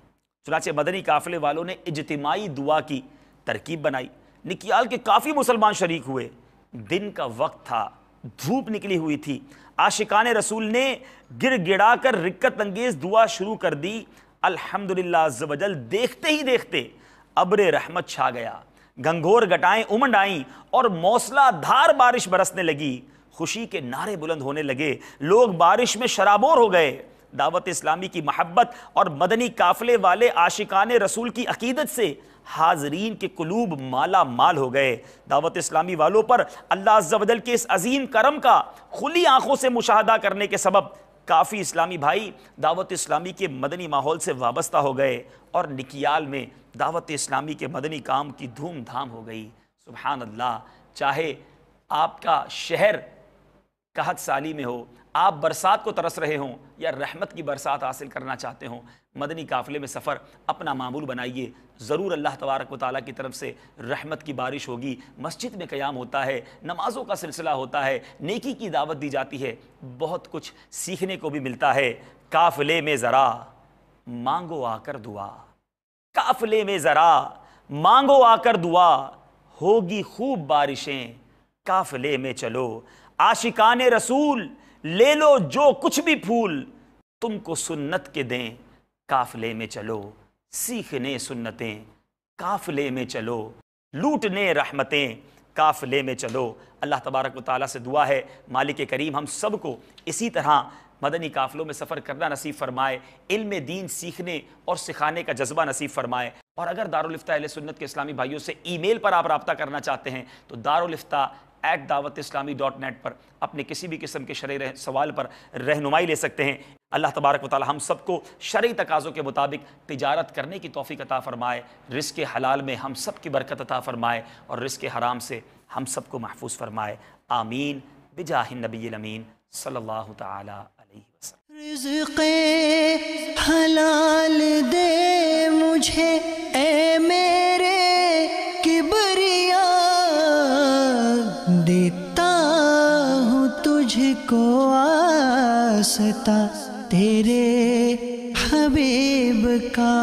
چنانچہ مدنی قافلے والوں نے اجتماعی دعا کی ترکیب بنائی. نکیال کے کافی مسلمان شریک ہوئے. دن کا وقت تھا, دھوپ نکلی ہوئی تھی. عاشقان رسول نے گر گڑا کر رکت انگیز دعا شروع کر دی. الحمدللہ عز و جل دیکھتے ہی دیکھتے ابر رحمت چھا گیا, گھنگھور گٹائیں امنڈ آئیں اور موسلا دھار بارش برسنے لگی. خوشی کے نعرے بلند ہونے لگے, لوگ بارش میں شرابور ہو گئے. دعوت اسلامی کی محبت اور مدنی قافلے والے عاشقان رسول کی عقیدت سے حاضرین کے قلوب مالا مال ہو گئے. دعوت اسلامی والوں پر اللہ عز و جل کے اس عظیم کرم کا کھلی آنکھوں سے مشاہدہ کرنے کے سبب کافی اسلامی بھائی دعوت اسلامی کے مدنی ماحول سے وابستہ ہو گئے اور نکیال میں دعوت اسلامی کے مدنی کام کی دھوم دھام ہو گئی. سبحان اللہ. چاہے آپ کا شہر قحط سالی میں ہو, آپ برسات کو ترس رہے ہوں یا رحمت کی برسات حاصل کرنا چاہتے ہوں, مدنی قافلے میں سفر اپنا معمول بنائیے. ضرور اللہ تبارک و تعالیٰ کی طرف سے رحمت کی بارش ہوگی. مسجد میں قیام ہوتا ہے, نمازوں کا سلسلہ ہوتا ہے, نیکی کی دعوت دی جاتی ہے, بہت کچھ سیکھنے کو بھی ملتا ہے. قافلے میں ذرا مانگو آ کر دعا, قافلے میں ذرا مانگو آ کر دعا, ہوگی خوب بارشیں قافلے میں چلو. عاشقان رسول لے لو جو کچھ بھی پھول, تم کو سنت کے دیں قافلے میں چلو. سیکھنے سنتیں قافلے میں چلو, لوٹنے رحمتیں قافلے میں چلو. اللہ تبارک و تعالیٰ سے دعا ہے مالک کریم ہم سب کو اسی طرح مدنی قافلوں میں سفر کرنا نصیب فرمائے, علم دین سیکھنے اور سکھانے کا جذبہ نصیب فرمائے. اور اگر دارالفتہ اہل سنت کے اسلامی بھائیوں سے ای میل پر آپ رابطہ کرنا چاہتے ہیں تو darulifta@dawatislami.net پر اپنے کسی بھی قسم کے شرعی سوال پر رہنمائی لے سکتے ہیں. اللہ تبارک و تعالی ہم سب کو شرعی تقاضوں کے مطابق تجارت کرنے کی توفیق عطا فرمائے, رزق حلال میں ہم سب کی برکت عطا فرمائے اور رزق حرام سے ہم سب کو محفوظ فرمائے. آمین بجاہ النبی الامین صلی اللہ تعالی علیہ وسلم. رزق حلال دے مجھے اے میرے کبریا, دیتا ہوں تجھ کو واسطہ تیرے حبیب کا.